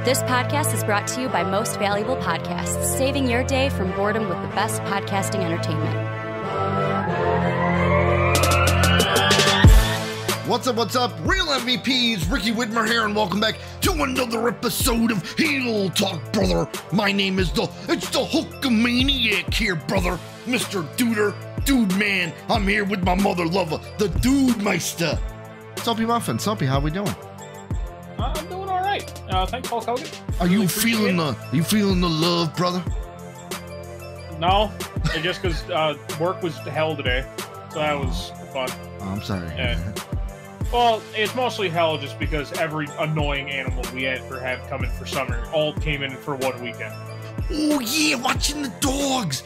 This podcast is brought to you by Most Valuable Podcasts, saving your day from boredom with the best podcasting entertainment. What's up, real MVPs? Ricky Widmer here, and welcome back to another episode of Heel Talk, brother. My name is it's the Hulkamaniac here, brother. Mr. Dude man. I'm here with my mother lover, the Dude Meister. Soapy Muffin. Soapy, how we doing? I'm doing all right. Thanks, Hulk Hogan. Are you feeling the love, brother? No, just because work was hell today, so that was fun. Oh, I'm sorry. Well, it's mostly hell just because every annoying animal we had coming for summer all came in for one weekend. Oh yeah, watching the dogs.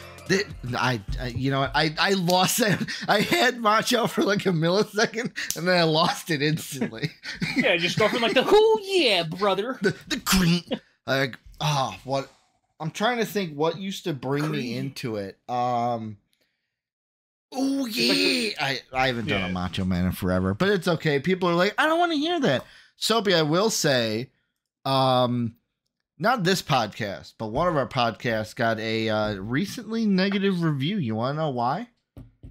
You know what? I lost that. I had Macho for like a millisecond, and then I lost it instantly. Yeah, just go from like the "oh yeah, brother," the green. Like, what? I'm trying to think what used to bring me into it. Oh yeah, I haven't done a Macho Man in forever, but it's okay. People are like, I don't want to hear that. Soapy, I will say, not this podcast, but one of our podcasts got a recently negative review. You want to know why?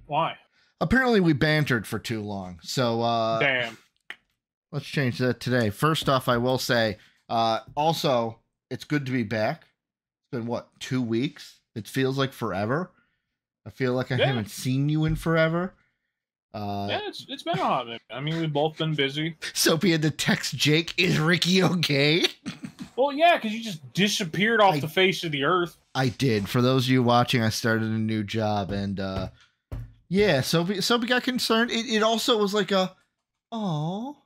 Why? Apparently we bantered for too long. So damn. Let's change that today. First off, I will say, also, it's good to be back. It's been what, 2 weeks? It feels like forever. I feel like I haven't seen you in forever. It's been a hot minute. I mean, we've both been busy. Soapy had to text Jake, is Ricky okay? Well, yeah, because you just disappeared off the face of the earth. I did. For those of you watching, I started a new job, and Soapy got concerned. It also was like oh,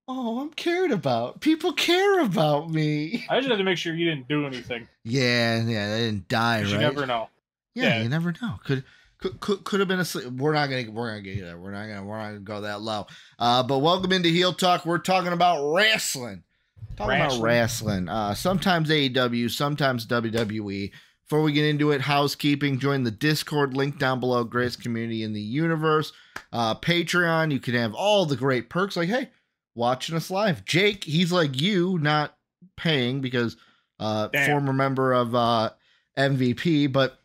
I'm cared about. People care about me. I just had to make sure you didn't do anything. Yeah, they didn't die, right? You never know. Yeah, you never know. Could have been asleep. We're not gonna get you there. We're not gonna go that low. But welcome into Heel Talk. We're talking about wrestling. Sometimes AEW, sometimes WWE. Before we get into it, housekeeping. Join the Discord link down below. Greatest community in the universe. Patreon. You can have all the great perks. Like, hey, watching us live. Jake, he's like you, not paying because former member of MVP, but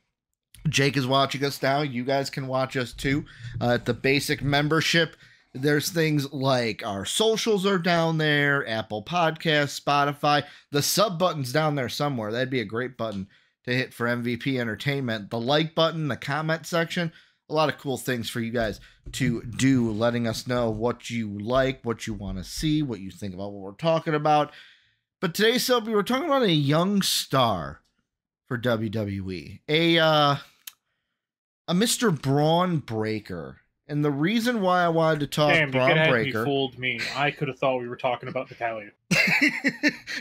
Jake is watching us now. You guys can watch us too. At the basic membership, there's things like our socials are down there, Apple Podcasts, Spotify. The sub button's down there somewhere. That'd be a great button to hit for MVP Entertainment. The like button, the comment section, a lot of cool things for you guys to do, letting us know what you like, what you want to see, what you think about what we're talking about. But today, Soapy, we're talking about a young star for WWE, a Mr. Bron Breakker. And the reason why I wanted to talk Bron Breakker... You fooled me. I could have thought we were talking about Natalia.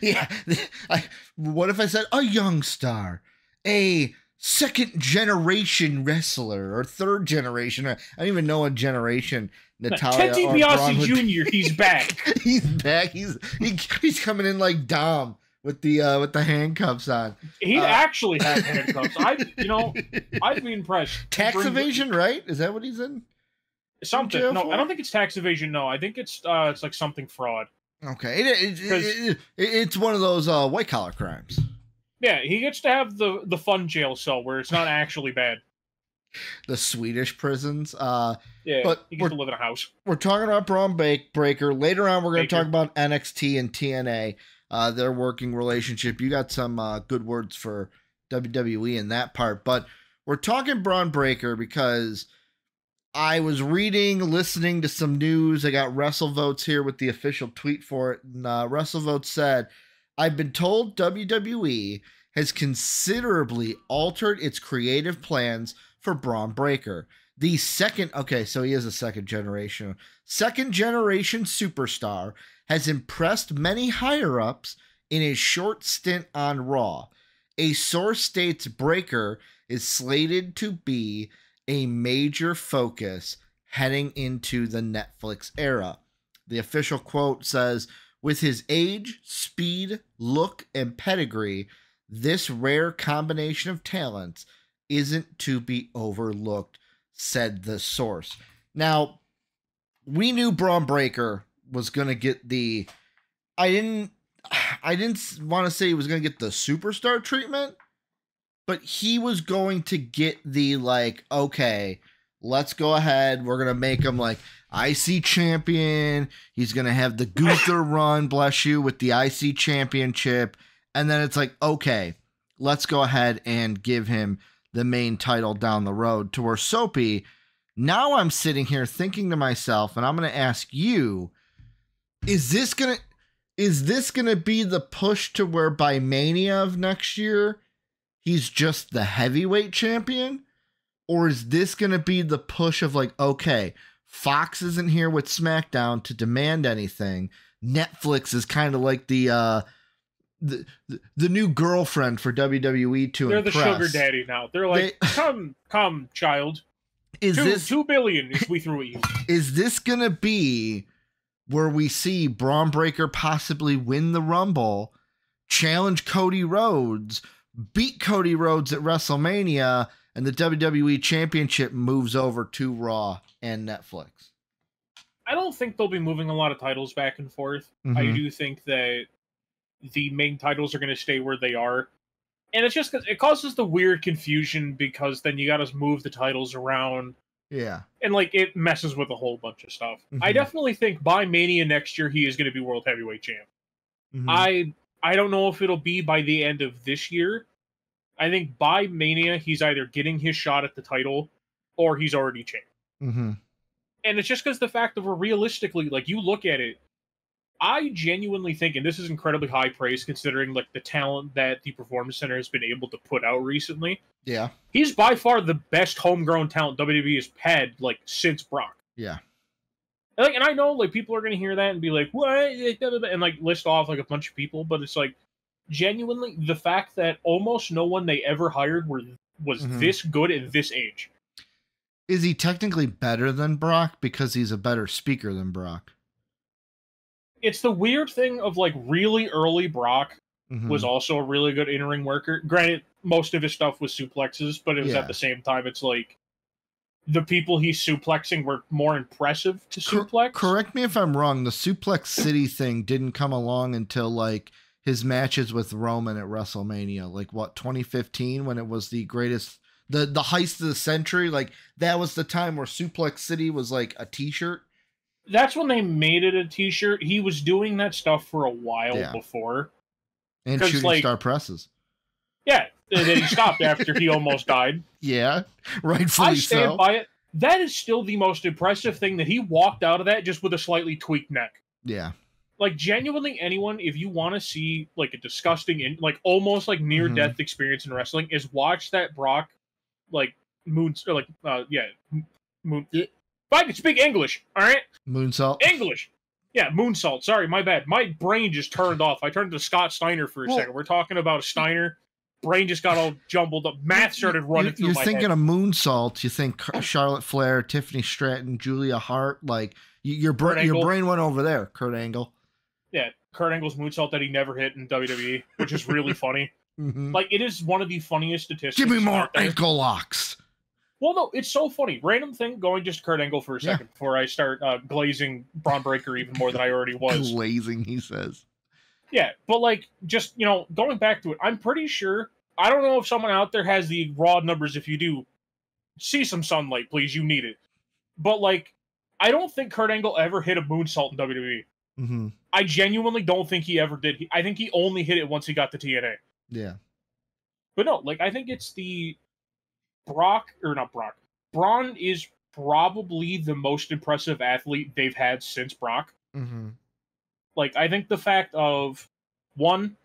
Yeah. What if I said a young star? A second-generation wrestler or third-generation. I don't even know what generation Natalia Ted DiBiase Jr., he's back. He's back. He's coming in like Dom with the handcuffs on. He actually had handcuffs. I'd be impressed. Tax evasion, right? Is that what he's in? Something. No, I don't think it's tax evasion. No, I think it's like something fraud. Okay, it's one of those white collar crimes. Yeah, he gets to have the fun jail cell where it's not actually bad. The Swedish prisons. Yeah, but he gets to live in a house. We're talking about Bron Breakker. Later on, we're going to talk about NXT and TNA. Their working relationship. You got some good words for WWE in that part, but we're talking Bron Breakker because I was listening to some news. I got WrestleVotes here with the official tweet for it, and WrestleVotes said, I've been told WWE has considerably altered its creative plans for Bron Breakker. So he is a second generation superstar, has impressed many higher-ups in his short stint on Raw. A source states Breakker is slated to be a major focus heading into the Netflix era. The official quote says, with his age, speed, look, and pedigree, this rare combination of talents isn't to be overlooked, said the source. Now, we knew Bron Breakker was going to get I didn't I didn't want to say he was going to get the superstar treatment, but he was going to get the like, okay, let's go ahead. We're going to make him like IC champion. He's going to have the Gunther run, bless you, with the IC championship. And then it's like, okay, let's go ahead and give him the main title down the road to where Soapy. Now I'm sitting here thinking to myself, and I'm going to ask you, is this going to be the push to where by Mania of next year, he's just the heavyweight champion? Or is this going to be the push of like, okay, Fox isn't here with SmackDown to demand anything. Netflix is kind of like the new girlfriend for WWE to They're impress. the sugar daddy now. They're like, come, child. Is this $2 billion if we threw at you? Is this going to be where we see Bron Breakker possibly win the Rumble, challenge Cody Rhodes, beat Cody Rhodes at WrestleMania, and the WWE Championship moves over to Raw and Netflix? I don't think they'll be moving a lot of titles back and forth. Mm-hmm. I do think that the main titles are going to stay where they are. And it's just because it causes the weird confusion because then you got to move the titles around. Yeah. And like it messes with a whole bunch of stuff. Mm-hmm. I definitely think by Mania next year, he is going to be World Heavyweight Champ. Mm-hmm. I don't know if it'll be by the end of this year. I think by Mania, he's either getting his shot at the title or he's already champ. Mm-hmm. And it's just because the fact that we're realistically, like you look at it, I genuinely think, and this is incredibly high praise considering like the talent that the Performance Center has been able to put out recently. Yeah. He's by far the best homegrown talent WWE has had like since Brock. Yeah. And I know like people are going to hear that and be like, what? And like list off like a bunch of people, but it's like genuinely the fact that almost no one they ever hired was this good at this age. Is he technically better than Brock because he's a better speaker than Brock? It's the weird thing of like really early Brock was also a really good in-ring worker. Granted, most of his stuff was suplexes, but it was at the same time, it's like the people he's suplexing were more impressive to suplex. Correct me if I'm wrong. The Suplex City thing didn't come along until like his matches with Roman at WrestleMania, like what, 2015, when it was the greatest, the heist of the century. Like that was the time where Suplex City was like a t-shirt. That's when they made it a t-shirt. He was doing that stuff for a while before. And shooting star presses. Yeah. And then he stopped after he almost died. Yeah. Rightfully so. I stand by it. That is still the most impressive thing that he walked out of that just with a slightly tweaked neck. Yeah. Like genuinely anyone, if you want to see like a disgusting, like almost like near-death experience in wrestling, is watch that Brock like moon, or like, moon. If I can speak English, all right? Moonsault. English. Yeah, moonsault. Sorry, my bad. My brain just turned off. I turned to Scott Steiner for a second. We're talking about a Steiner. Brain just got all jumbled up. Math started running through my head. You're thinking of moonsault. You think Charlotte Flair, Tiffany Stratton, Julia Hart. Like your brain went over there. Kurt Angle. Yeah, Kurt Angle's moonsault that he never hit in WWE, which is really funny. Like it is one of the funniest statistics. Give me more ankle locks. Well, no, it's so funny. Random thing, going just Kurt Angle for a second before I start glazing Bron Breakker even more than I already was. Glazing, he says. Yeah, but like, just, going back to it, I'm pretty sure, I don't know if someone out there has the raw numbers. If you do, see some sunlight, please. You need it. But like, I don't think Kurt Angle ever hit a moonsault in WWE. I genuinely don't think he ever did. I think he only hit it once he got to TNA. Yeah. But no, like, I think it's the Braun is probably the most impressive athlete they've had since Brock. Like, I think the fact of, one,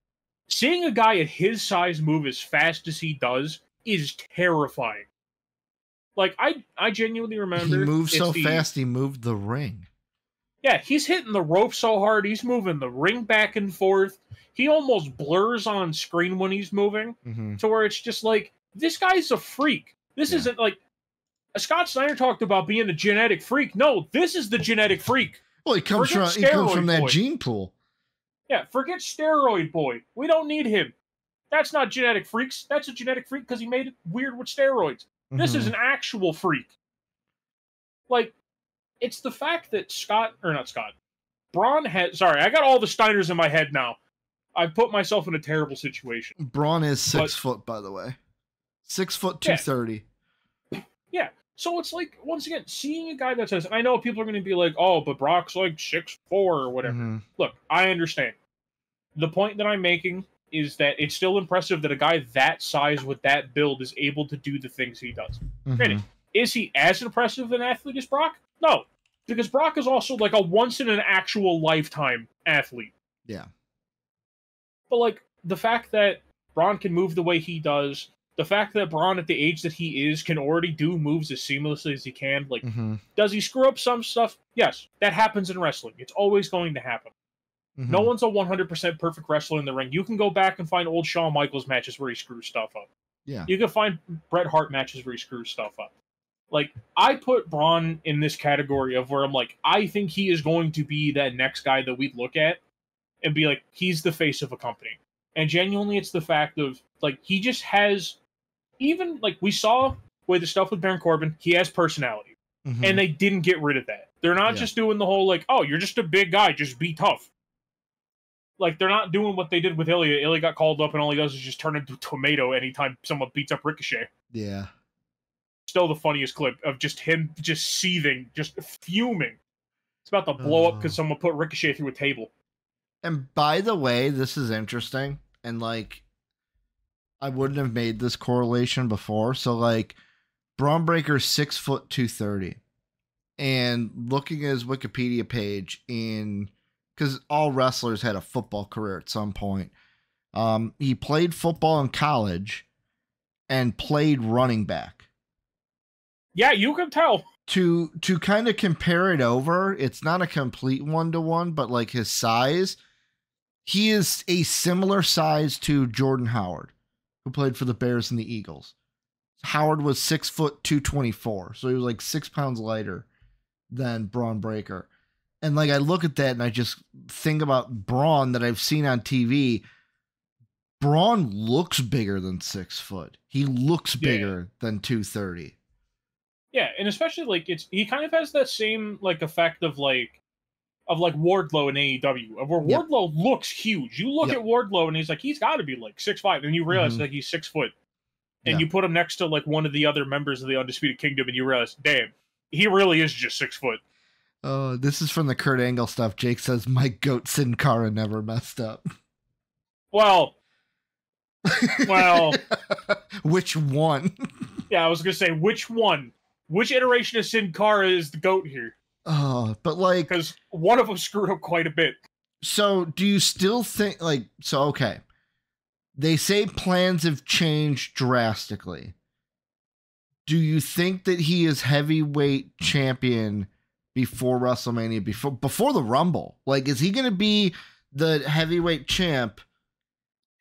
seeing a guy at his size move as fast as he does is terrifying. Like, I genuinely remember... He moved so fast, he moved the ring. Yeah, he's hitting the rope so hard, he's moving the ring back and forth. He almost blurs on screen when he's moving, to where it's just like, this guy's a freak. This isn't like... Scott Steiner talked about being a genetic freak. No, this is the genetic freak. Well, he comes from that gene pool. Yeah, forget Steroid Boy. We don't need him. That's not genetic freaks. That's a genetic freak because he made it weird with steroids. This is an actual freak. Like, it's the fact that Braun had... Sorry, I got all the Steiners in my head now. I've put myself in a terrible situation. Braun is 6 foot, by the way. 6 foot 230. Yeah. So it's like, once again, seeing a guy that says, I know people are going to be like, oh, but Brock's like 6'4" or whatever. Mm-hmm. Look, I understand. The point that I'm making is that it's still impressive that a guy that size with that build is able to do the things he does. Mm-hmm. Granted, is he as impressive an athlete as Brock? No. Because Brock is also like a once in an actual lifetime athlete. Yeah. But like, the fact that Braun can move the way he does, the fact that Braun at the age that he is can already do moves as seamlessly as he can, like, does he screw up some stuff? Yes, that happens in wrestling. It's always going to happen. No one's a 100% perfect wrestler in the ring. You can go back and find old Shawn Michaels matches where he screws stuff up. Yeah. You can find Bret Hart matches where he screws stuff up. Like, I put Braun in this category of where I'm like, I think he is going to be that next guy that we'd look at and be like, he's the face of a company. And genuinely, it's the fact of, like, he just has, even, like, we saw with the stuff with Baron Corbin, he has personality. And they didn't get rid of that. They're not just doing the whole, like, oh, you're just a big guy, just be tough. Like, they're not doing what they did with Ilya. Ilya got called up and all he does is just turn into a tomato anytime someone beats up Ricochet. Yeah. Still the funniest clip of just him just seething, just fuming. It's about to blow up because someone put Ricochet through a table. And by the way, this is interesting. And, like, I wouldn't have made this correlation before. So, like, Bron Breakker's 6 foot 230. And looking at his Wikipedia page because all wrestlers had a football career at some point. He played football in college and played running back. Yeah, you can tell. To kind of compare it over, it's not a complete 1-to-1, but like his size, he is a similar size to Jordan Howard, who played for the Bears and the Eagles. Howard was 6 foot 224, so he was like 6 pounds lighter than Bron Breakker. And like I look at that and I just think about Braun that I've seen on TV. Braun looks bigger than 6 foot. He looks bigger than 230. Yeah, and especially like he kind of has that same like effect of like Wardlow in AEW, of where Wardlow looks huge. You look at Wardlow and he's got to be like 6'5", and you realize like he's 6 foot. And you put him next to like one of the other members of the Undisputed Kingdom and you realize, damn, he really is just 6 foot. Oh, this is from the Kurt Angle stuff. Jake says, my goat Sin Cara never messed up. Well. Which one? Yeah, I was going to say, which one? Which iteration of Sin Cara is the goat here? Oh, but like... Because one of them screwed up quite a bit. So, do you still think, like... So, okay. They say plans have changed drastically. Do you think that he is heavyweight champion before WrestleMania, before the Rumble? Like, is he going to be the heavyweight champ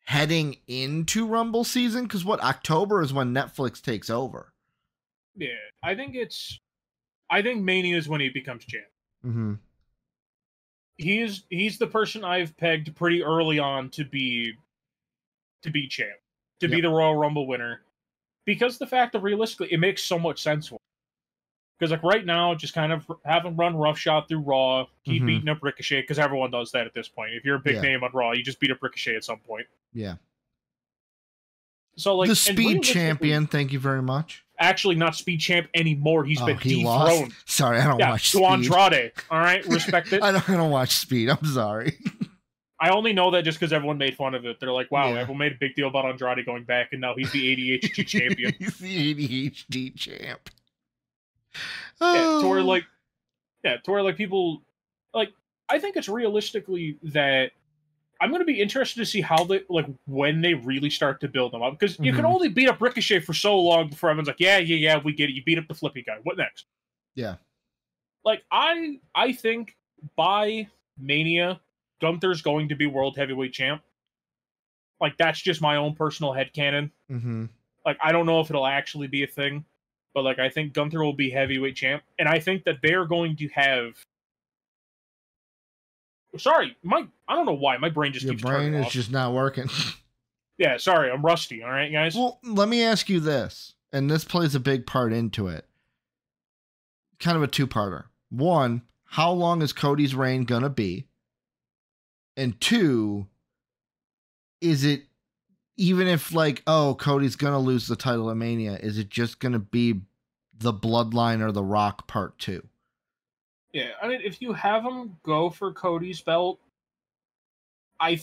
heading into Rumble season? Because October is when Netflix takes over. Yeah, I think Mania is when he becomes champ. Mm-hmm. He's the person I've pegged pretty early on to be champ, to be the Royal Rumble winner, because the fact that realistically it makes so much sense for him. Because like right now, just kind of have him run roughshod through Raw, keep beating up Ricochet, because everyone does that at this point. If you're a big name on Raw, you just beat up Ricochet at some point. Yeah. So like the Speed Champion, thank you very much. Actually, not Speed Champ anymore. He's been dethroned. Lost? Sorry, I don't watch Speed. To Andrade. All right, respect it. I don't watch Speed. I'm sorry. I only know that just because everyone made fun of it. They're like, wow, everyone made a big deal about Andrade going back, and now he's the ADHD champion. He's the ADHD champ. Yeah, to where like people, like, I think it's realistically that I'm going to be interested to see how when they really start to build them up, because you can only beat up Ricochet for so long before everyone's like, yeah, we get it. You beat up the flippy guy. What next? Yeah. Like, I think by Mania, Gunther's going to be World Heavyweight Champ. Like, that's just my own personal headcanon. Mm-hmm. Like, I don't know if it'll actually be a thing, but, like, I think Gunther will be Heavyweight Champ, and I think that they're going to have... Sorry, I don't know why, my brain just keeps turning off. Your brain is just not working. Yeah, sorry, I'm rusty, alright, guys? Well, let me ask you this, and this plays a big part into it. Kind of a two-parter. One, how long is Cody's reign gonna be? And two, is it, even if like, oh, Cody's going to lose the title at Mania, is it just going to be the Bloodline or the Rock part 2? Yeah, I mean, if you have him go for Cody's belt, I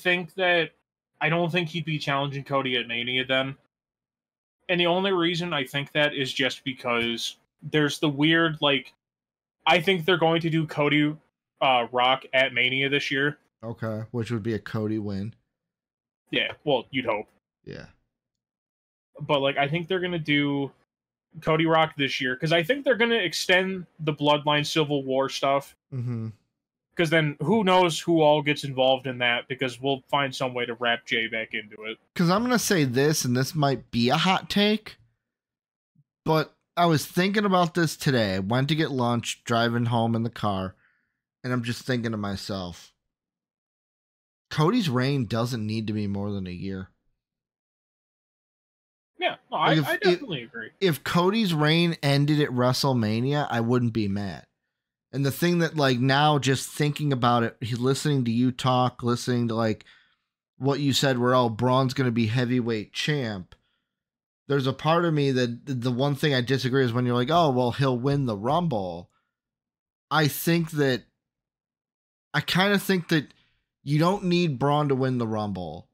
don't think he'd be challenging Cody at Mania then. And the only reason I think that is just because there's the weird, like, I think they're going to do Cody Rock at Mania this year. Okay, which would be a Cody win. Yeah, well, you'd hope. Yeah. But, like, I think they're going to do Cody Rock this year, because I think they're going to extend the Bloodline Civil War stuff. Mm-hmm. Because then who knows who all gets involved in that, because we'll find some way to wrap Jay back into it. Because I'm going to say this, and this might be a hot take, but I was thinking about this today. I went to get lunch, driving home in the car, and I'm just thinking to myself, Cody's reign doesn't need to be more than a year. Yeah, no, like I definitely agree. If Cody's reign ended at WrestleMania, I wouldn't be mad. And the thing that, like, now just thinking about it, listening to you talk, listening to, like, what you said where, oh, Braun's going to be heavyweight champ. There's a part of me that the one thing I disagree is when you're like, oh, well, he'll win the Rumble. I kind of think that you don't need Braun to win the Rumble.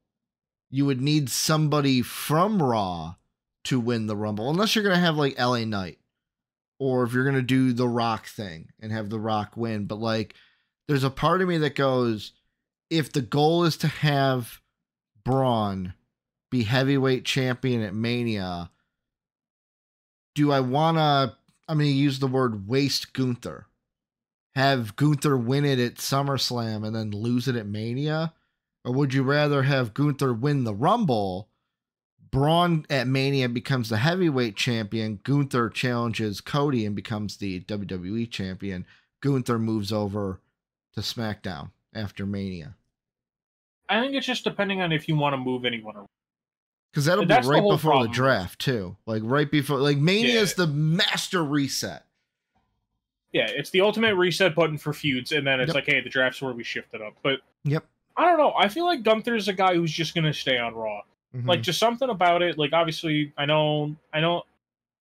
You would need somebody from Raw to win the Rumble, unless you're going to have, like, LA Knight. Or if you're going to do the Rock thing and have the Rock win. But, like, there's a part of me that goes, if the goal is to have Braun be heavyweight champion at Mania, do I want to, I'm going to use the word waste Gunther. Have Gunther win it at SummerSlam and then lose it at Mania? Or would you rather have Gunther win the Rumble, Braun at Mania becomes the heavyweight champion, Gunther challenges Cody and becomes the WWE champion, Gunther moves over to SmackDown after Mania? I think it's just depending on if you want to move anyone around. Because that'll be right before the draft, too. Like, right before, like, Mania is the master reset. Yeah, it's the ultimate reset button for feuds, and then it's like, hey, the draft's where we shift it up. But I don't know. I feel like Gunther's a guy who's just going to stay on Raw. Mm-hmm. Like, just something about it. Like, obviously, I know.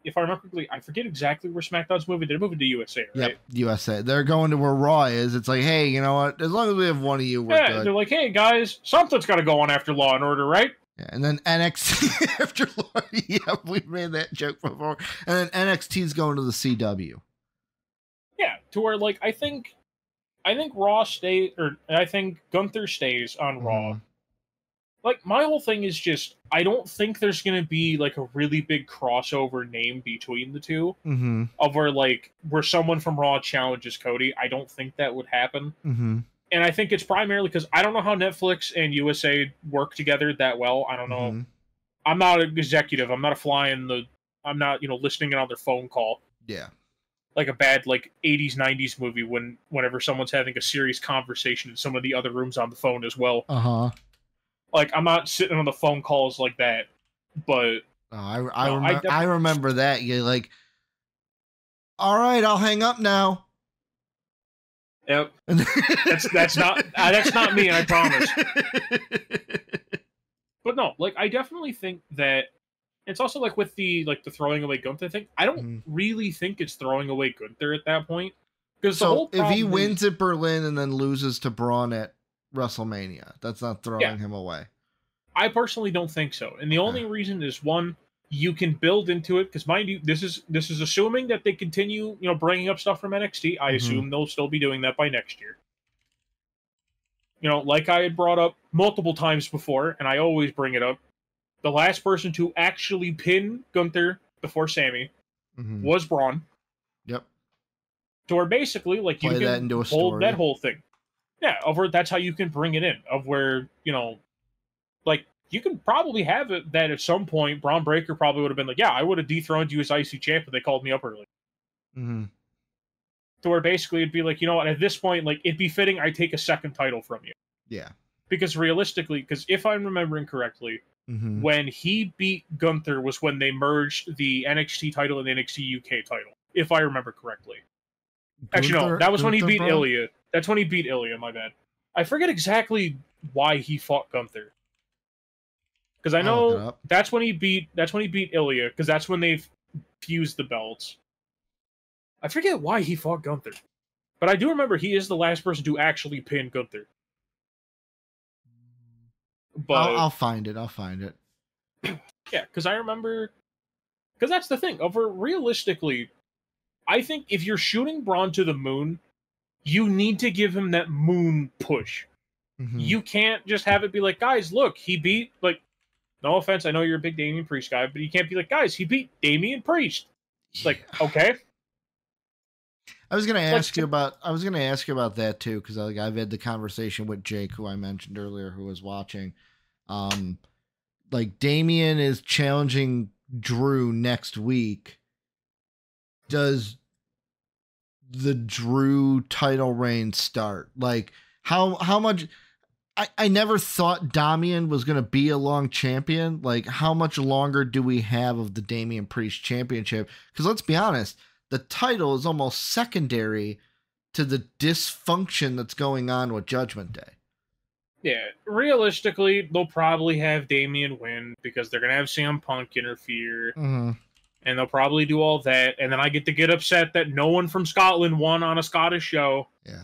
If I remember correctly, I forget exactly where SmackDown's moving. They're moving to USA, right? Yep, USA. They're going to where Raw is. It's like, hey, you know what? As long as we have one of you, we're good. They're like, hey, guys, something's got to go on after Law and Order, right? Yeah, and then NXT after Law. Yeah, we made that joke before. And then NXT's going to the CW. Yeah, to where, like, I think Raw stays, or I think Gunther stays on Raw. Like, my whole thing is just, I don't think there's going to be, like, a really big crossover name between the two. Mm-hmm. Of where someone from Raw challenges Cody. I don't think that would happen. Mm-hmm. And I think it's primarily because I don't know how Netflix and USA work together that well. I don't know. I'm not an executive. I'm not I'm not, listening in on their phone call. Yeah. Like a bad, like, 80s, 90s movie whenever someone's having a serious conversation in some of the other rooms on the phone as well. Uh-huh. Like, I'm not sitting on the phone calls like that, but... I remember that. You're like, all right, I'll hang up now. Yep. That's not me, I promise. But no, like, I definitely think that it's also like with the throwing away Gunther thing. I don't really think it's throwing away Gunther at that point. Because if he wins at Berlin and then loses to Braun at WrestleMania, that's not throwing him away. I personally don't think so. And the only reason is, one, you can build into it, because mind you, this is assuming that they continue, bringing up stuff from NXT. I assume they'll still be doing that by next year. Like I had brought up multiple times before, and I always bring it up, the last person to actually pin Gunther before Sammy was Braun. Yep. So where basically, like, you can hold that whole thing. Yeah, that's how you can bring it in, of where, like, you can probably have it that at some point, Bron Breakker probably would have been like, yeah, I would have dethroned you as IC champ, but they called me up early. Mm-hmm. To where basically it'd be like, you know what, at this point, like, it'd be fitting I take a second title from you. Yeah. Because realistically, if I'm remembering correctly, when he beat Gunther was when they merged the NXT title and the NXT UK title, if I remember correctly. Actually, no, that was when he beat Ilya. That's when he beat Ilya, my bad. I forget exactly why he fought Gunther. Because I I'll look it know up. that's when he beat Ilya, because that's when they fused the belts. I forget why he fought Gunther, but I do remember he is the last person to actually pin Gunther. But I'll find it. I'll find it. yeah, because I remember, because that's the thing. Over realistically, I think if you're shooting Braun to the moon, you need to give him that moon push. Mhm. You can't just have it be like, guys, look, he beat, like, no offense, I know you're a big Damian Priest guy, but you can't be like, guys, he beat Damian Priest. It's like, okay. I was gonna Like, ask you about that too, because I've had the conversation with Jake, who I mentioned earlier, who was watching. Like Damian is challenging Drew next week. Does the Drew title reign start? Like how much? I never thought Damian was gonna be a long champion. Like how much longer do we have of the Damian Priest championship? Because let's be honest, the title is almost secondary to the dysfunction that's going on with Judgment Day. yeah, realistically, they'll probably have Damian win because they're going to have CM Punk interfere, Mm-hmm. and they'll probably do all that, and then I get to get upset that no one from Scotland won on a Scottish show. Yeah.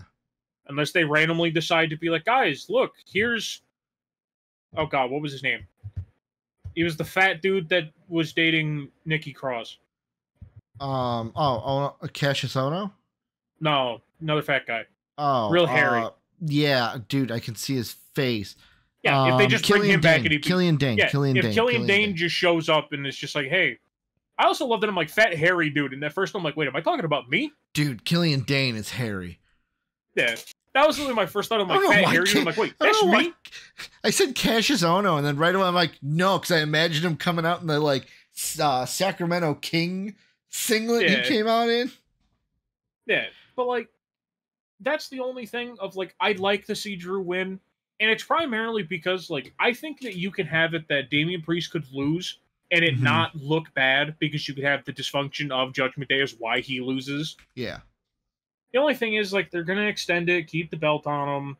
Unless they randomly decide to be like, guys, look, here's... Oh, God, what was his name? He was the fat dude that was dating Nikki Cross. Cassius Ohno? No, another fat guy. Oh, Real hairy. Yeah, dude, I can see his face. Yeah, if they just bring him back and he... Killian Dane. Yeah, if Killian Dane just shows up and it's just like, hey... I also love that I'm like, fat, hairy dude, and at first I'm like, wait, am I talking about me? Dude, Killian Dane is hairy. Yeah. That was really my first thought. I'm like, fat, hairy dude. I'm like, wait, that's me? I said Cassius Ohno, and then right away I'm like, no, because I imagined him coming out in the, like, Sacramento King singlet he came out in. Yeah, but, like, that's the only thing of, like, I'd like to see Drew win, and it's primarily because, like, I think that you can have it that Damian Priest could lose and it not look bad because you could have the dysfunction of Judgment Day as why he loses. Yeah. The only thing is, like, they're going to extend it, keep the belt on him,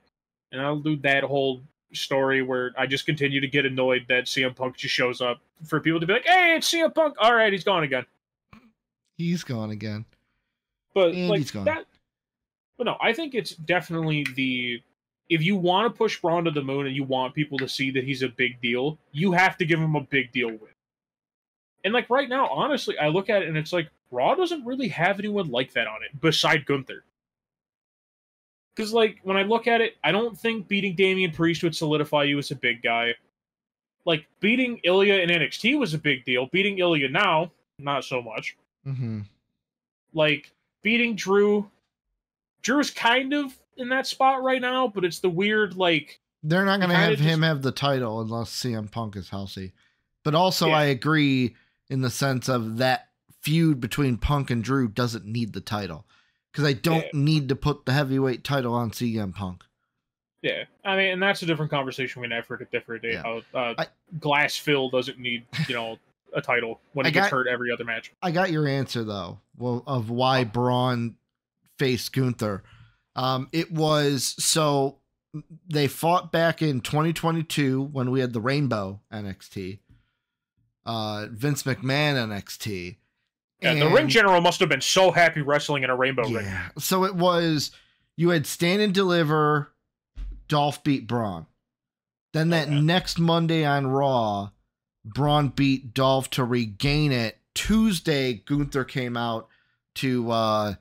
and I'll do that whole story where I just continue to get annoyed that CM Punk just shows up for people to be like, hey, it's CM Punk. All right, he's gone again. He's gone again. But, and like, he's gone. But no, I think it's definitely if you want to push Braun to the moon and you want people to see that he's a big deal, you have to give him a big deal win. And, like, right now, honestly, I look at it and it's like, Raw doesn't really have anyone like that on it, beside Gunther. Because, like, when I look at it, I don't think beating Damian Priest would solidify you as a big guy. Like, beating Ilya in NXT was a big deal. Beating Ilya now, not so much. Mm-hmm. Like, beating Drew's kind of in that spot right now, but it's the weird, like... They're not going to have him have the title unless CM Punk is healthy. But also, I agree in the sense of that feud between Punk and Drew doesn't need the title. Because I don't need to put the heavyweight title on CM Punk. Yeah. I mean, and that's a different conversation we can have for a different day. How Glass Phil doesn't need, a title when he gets hurt every other match. I got your answer, though, of why Braun faced Gunther. It was, so they fought back in 2022 when we had the Rainbow NXT. Vince McMahon NXT. Yeah, the ring general must have been so happy wrestling in a rainbow ring. Yeah. So it was, you had Stand and Deliver, Dolph beat Braun. Then that next Monday on Raw, Braun beat Dolph to regain it. Tuesday, Gunther came out to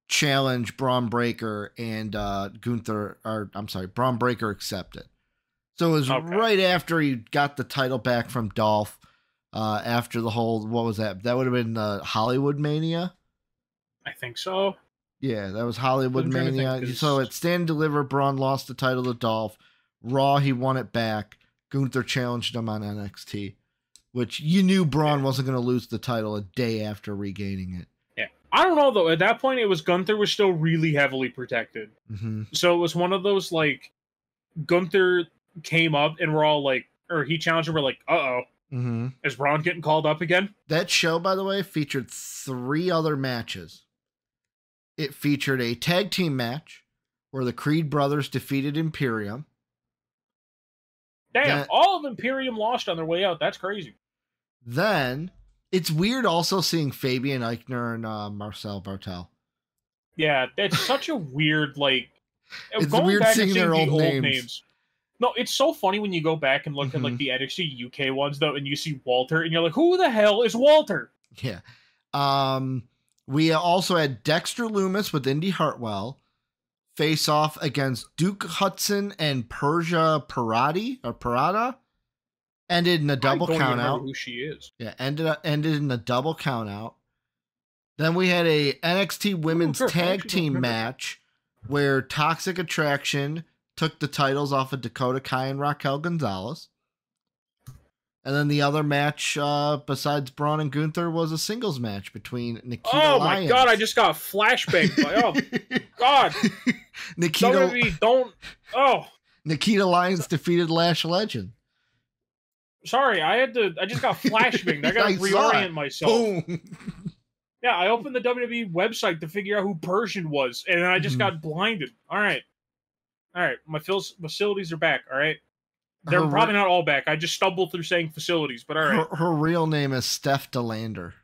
challenge Bron Breakker, and Bron Breakker accepted. So it was right after he got the title back from Dolph. After the whole, what was that? That would have been Hollywood Mania. I think so. Yeah, that was Hollywood Mania. So at Stand and Deliver, Braun lost the title to Dolph. Raw, he won it back. Gunther challenged him on NXT, which you knew Braun wasn't going to lose the title a day after regaining it. Yeah, I don't know though. At that point, it was Gunther was still really heavily protected. Mm-hmm. So it was one of those like Gunther came up and we're all like, or he challenged him. We're like, uh-oh. Mm-hmm. Is Braun getting called up again? That show, by the way, featured 3 other matches. It featured a tag team match where the Creed brothers defeated Imperium. Damn, all of Imperium lost on their way out. That's crazy. Then it's weird also seeing Fabian Eichner and Marcel Bartel. Yeah, that's such a weird, like, it's going weird back seeing and seeing their the old names. No, it's so funny when you go back and look at like the NXT UK ones though, and you see Walter, and you're like, who the hell is Walter? Yeah. We also had Dexter Lumis with Indy Hartwell face off against Duke Hudson and Persia Parada. Ended in a double count out. Who she is? Yeah, ended in a double count out. Then we had a NXT Women's Tag Team match where Toxic Attraction took the titles off of Dakota Kai and Raquel Gonzalez. And then the other match, besides Braun and Gunther, was a singles match between Nikita Lyons. Oh my god, I just got flashbang. Oh god. Nikita Lyons defeated Lash Legend. Sorry, I just got flashbang. I gotta reorient myself. Boom. Yeah, I opened the WWE website to figure out who Persian was, and then I just got blinded. All right, my facilities are back. All right, they're probably not all back. I just stumbled through saying facilities, but all right. Her real name is Steph DeLander.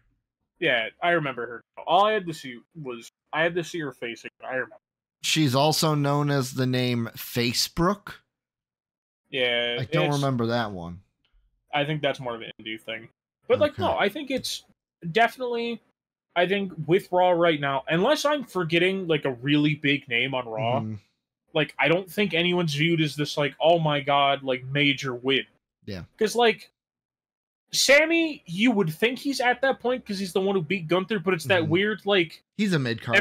Yeah, I remember her. All I had to see her face. I remember. She's also known as the name Facebrook. Yeah, I don't remember that one. I think that's more of an indie thing, but like no, I think it's definitely. I think with Raw right now, unless I'm forgetting like a really big name on Raw, like I don't think anyone's viewed as this like, oh my god, like major win. Yeah. Because like Sammy, you would think he's at that point because he's the one who beat Gunther, but it's that weird like he's a mid-carder.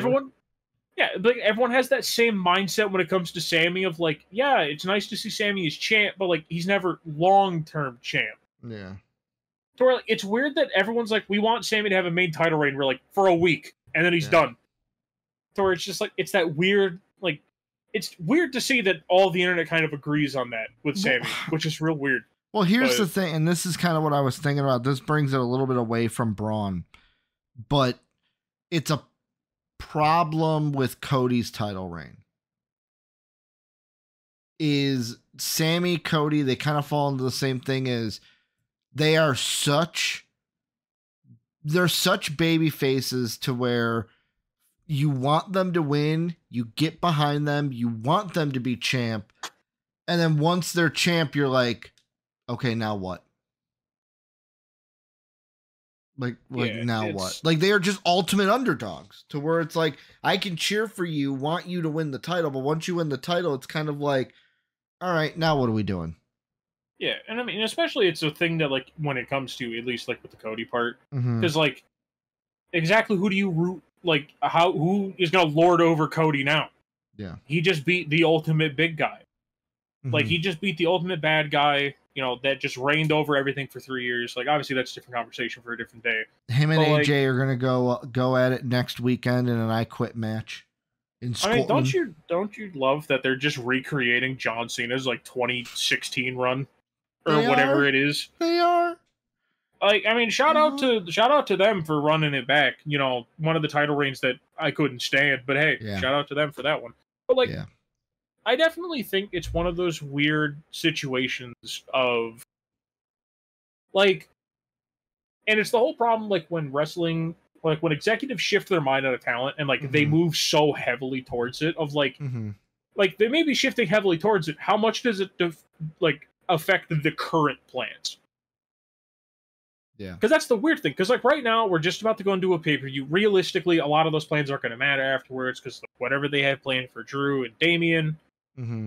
Everyone has that same mindset when it comes to Sammy of like, yeah, it's nice to see Sammy as champ, but like he's never long-term champ. Yeah. So we're like, it's weird that everyone's like, we want Sammy to have a main title reign. We're like, for a week, and then he's done. So where it's just like, it's that weird, like, it's weird to see that all the internet kind of agrees on that with Sammy, which is real weird. Well, here's the thing, and this is kind of what I was thinking about. This brings it a little bit away from Braun, but it's a problem with Cody's title reign. Is Sammy, Cody, they kind of fall into the same thing as they're such baby faces to where you want them to win, you get behind them, you want them to be champ, and then once they're champ, you're like, okay, now what? Now what? Like they are just ultimate underdogs to where it's like, I can cheer for you, want you to win the title, but once you win the title, it's kind of like, all right, now what are we doing? Yeah, and I mean, especially it's a thing that, like, when it comes to, at least, like, with the Cody part, because, like, exactly who do you root, like, who is going to lord over Cody now? Yeah. He just beat the ultimate big guy. Like, he just beat the ultimate bad guy, you know, that just reigned over everything for 3 years. Like, obviously, that's a different conversation for a different day. Him and AJ are going to go at it next weekend in an I Quit match. I mean, don't you love that they're just recreating John Cena's, like, 2016 run? Or whatever it is. They are. Like, I mean, shout out to them for running it back. You know, one of the title reigns that I couldn't stand. But hey, shout out to them for that one. But like, I definitely think it's one of those weird situations of like, and it's the whole problem. Like when wrestling, like when executives shift their mind on a talent and like they move so heavily towards it. Of like, like they may be shifting heavily towards it. How much does it affect the current plans? Yeah. Because that's the weird thing. Because like right now, we're just about to go and do a pay-per-view. Realistically, a lot of those plans aren't going to matter afterwards because whatever they have planned for Drew and Damian,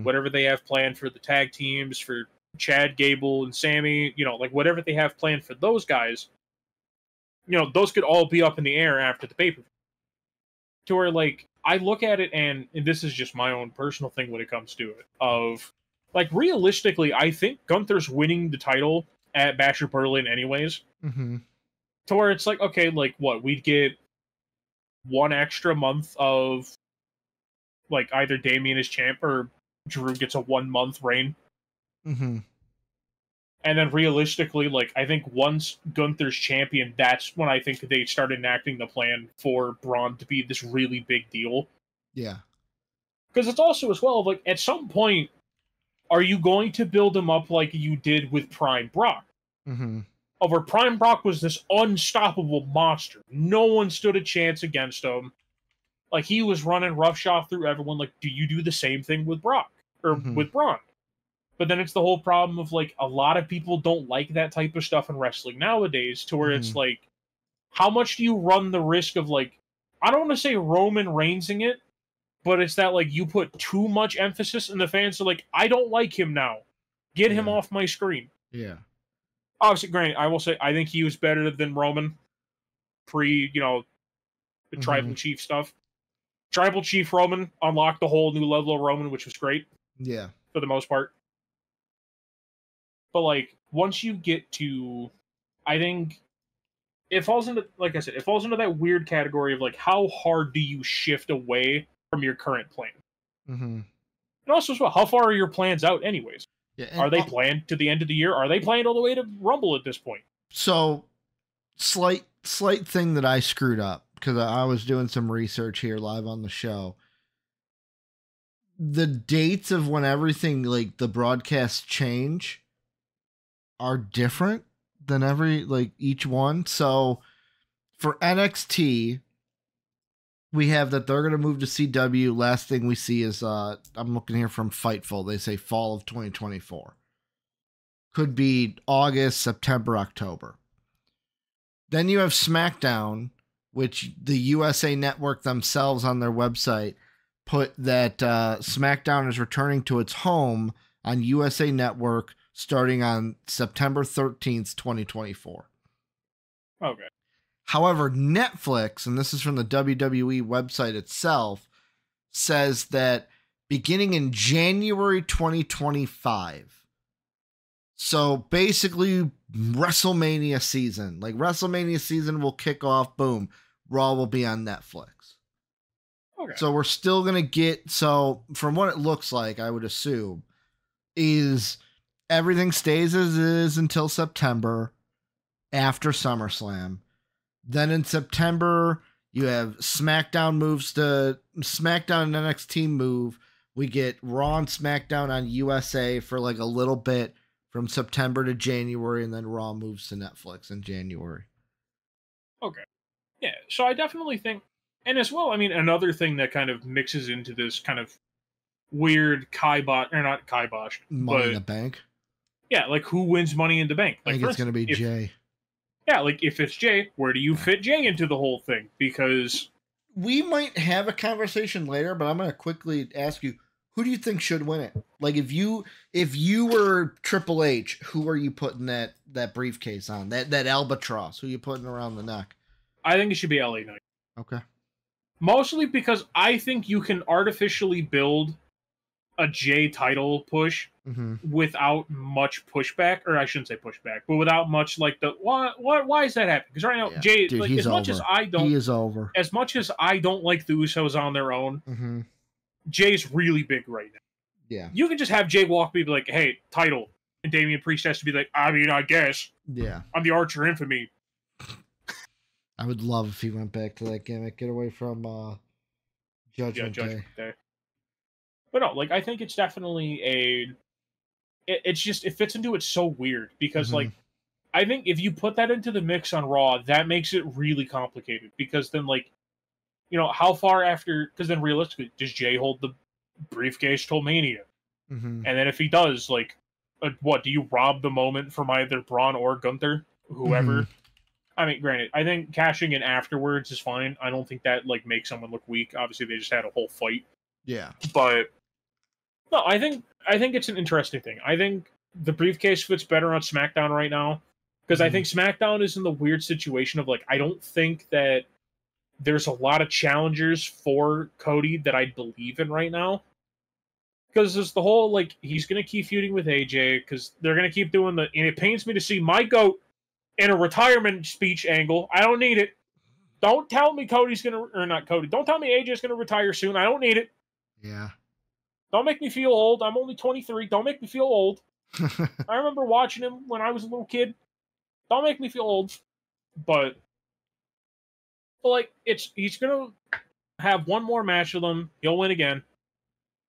whatever they have planned for the tag teams, for Chad Gable and Sammy, you know, like whatever they have planned for those guys, you know, those could all be up in the air after the pay-per-view. To where like, I look at it and this is just my own personal thing when it comes to it, of like, realistically, I think Gunther's winning the title at Basher Berlin anyways. To where it's like, okay, like, what? We'd get one extra month of, like, either Damian is champ or Drew gets a 1 month reign. And then realistically, like, I think once Gunther's champion, that's when I think they start enacting the plan for Braun to be this really big deal. Yeah. Because it's also as well, like, at some point, are you going to build him up like you did with Prime Brock? Mm-hmm. Over Prime Brock was this unstoppable monster. No one stood a chance against him. Like, he was running roughshod through everyone. Like, do you do the same thing with Brock? Or with Braun? But then it's the whole problem of, like, a lot of people don't like that type of stuff in wrestling nowadays, to where it's like, how much do you run the risk of, like, I don't want to say Roman Reignsing it, but it's that, like, you put too much emphasis and the fans are like, I don't like him now. Get him off my screen. Yeah. Obviously, granted, I will say, I think he was better than Roman pre, the Tribal Chief stuff. Tribal Chief Roman unlocked a whole new level of Roman, which was great. Yeah. For the most part. But, like, once you get to, I think, it falls into, like I said, it falls into that weird category of, like, how hard do you shift away from your current plan? Mm-hmm. And also, as well, how far are your plans out anyways? Yeah, are they planned to the end of the year? Are they planned all the way to Rumble at this point? So, slight thing that I screwed up, because I was doing some research here live on the show. The dates of when everything, like, the broadcasts change are different than each one. So, for NXT, we have that they're going to move to CW. Last thing we see is, I'm looking here from Fightful. They say fall of 2024. Could be August, September, October. Then you have SmackDown, which the USA Network themselves on their website put that SmackDown is returning to its home on USA Network starting on September 13th, 2024. Okay. However, Netflix, and this is from the WWE website itself, says that beginning in January 2025. So basically, WrestleMania season. Like, WrestleMania season will kick off, boom, Raw will be on Netflix. Okay. So we're still going to get, so from what it looks like, I would assume, is everything stays as is until September after SummerSlam. Then in September, you have SmackDown and NXT move. We get Raw and SmackDown on USA for like a little bit from September to January, and then Raw moves to Netflix in January. Okay. Yeah, so I definitely think, and as well, I mean, another thing that kind of mixes into this kind of weird not kibosh, Money in the Bank? Yeah, like, who wins Money in the Bank? Like, I think it's going to be Jay. Yeah, like, if it's Jay, where do you fit Jay into the whole thing? Because we might have a conversation later, but I'm going to quickly ask you, who do you think should win it? Like, if you were Triple H, who are you putting that briefcase on? That albatross, who are you putting around the neck? I think it should be LA Knight. Okay. Mostly because I think you can artificially build a Jay title push without much pushback, or I shouldn't say pushback, but without much, like, the why is that happening? Because right now, Jay, dude, like, he's as much over. as I don't, he is over. As much as I don't like the Usos on their own, Jay's really big right now. Yeah. You can just have Jay walk be like, hey, title. And Damian Priest has to be like, I mean, I guess. Yeah. I'm the Archer Infamy. I would love if he went back to that gimmick. Get away from Judgment Day. But no, like, I think it's definitely it's just, it fits into it so weird. Because, like, I think if you put that into the mix on Raw, that makes it really complicated. Because then, like, how far after, because then realistically, does Jay hold the briefcase till Mania? And then if he does, like, what, do you rob the moment from either Braun or Gunther? Whoever. I mean, granted, I think cashing in afterwards is fine. I don't think that, like, makes someone look weak. Obviously, they just had a whole fight. Yeah. But no, I think it's an interesting thing. I think the briefcase fits better on SmackDown right now, because I think SmackDown is in the weird situation of, like, I don't think that there's a lot of challengers for Cody that I believe in right now. Because there's the whole, like, he's going to keep feuding with AJ, because they're going to keep doing and it pains me to see my GOAT in a retirement speech angle. I don't need it. Don't tell me Cody's going to, or not Cody, don't tell me AJ's going to retire soon. I don't need it. Yeah. Don't make me feel old. I'm only 23. Don't make me feel old. I remember watching him when I was a little kid. Don't make me feel old. But like, he's going to have one more match with him. He'll win again.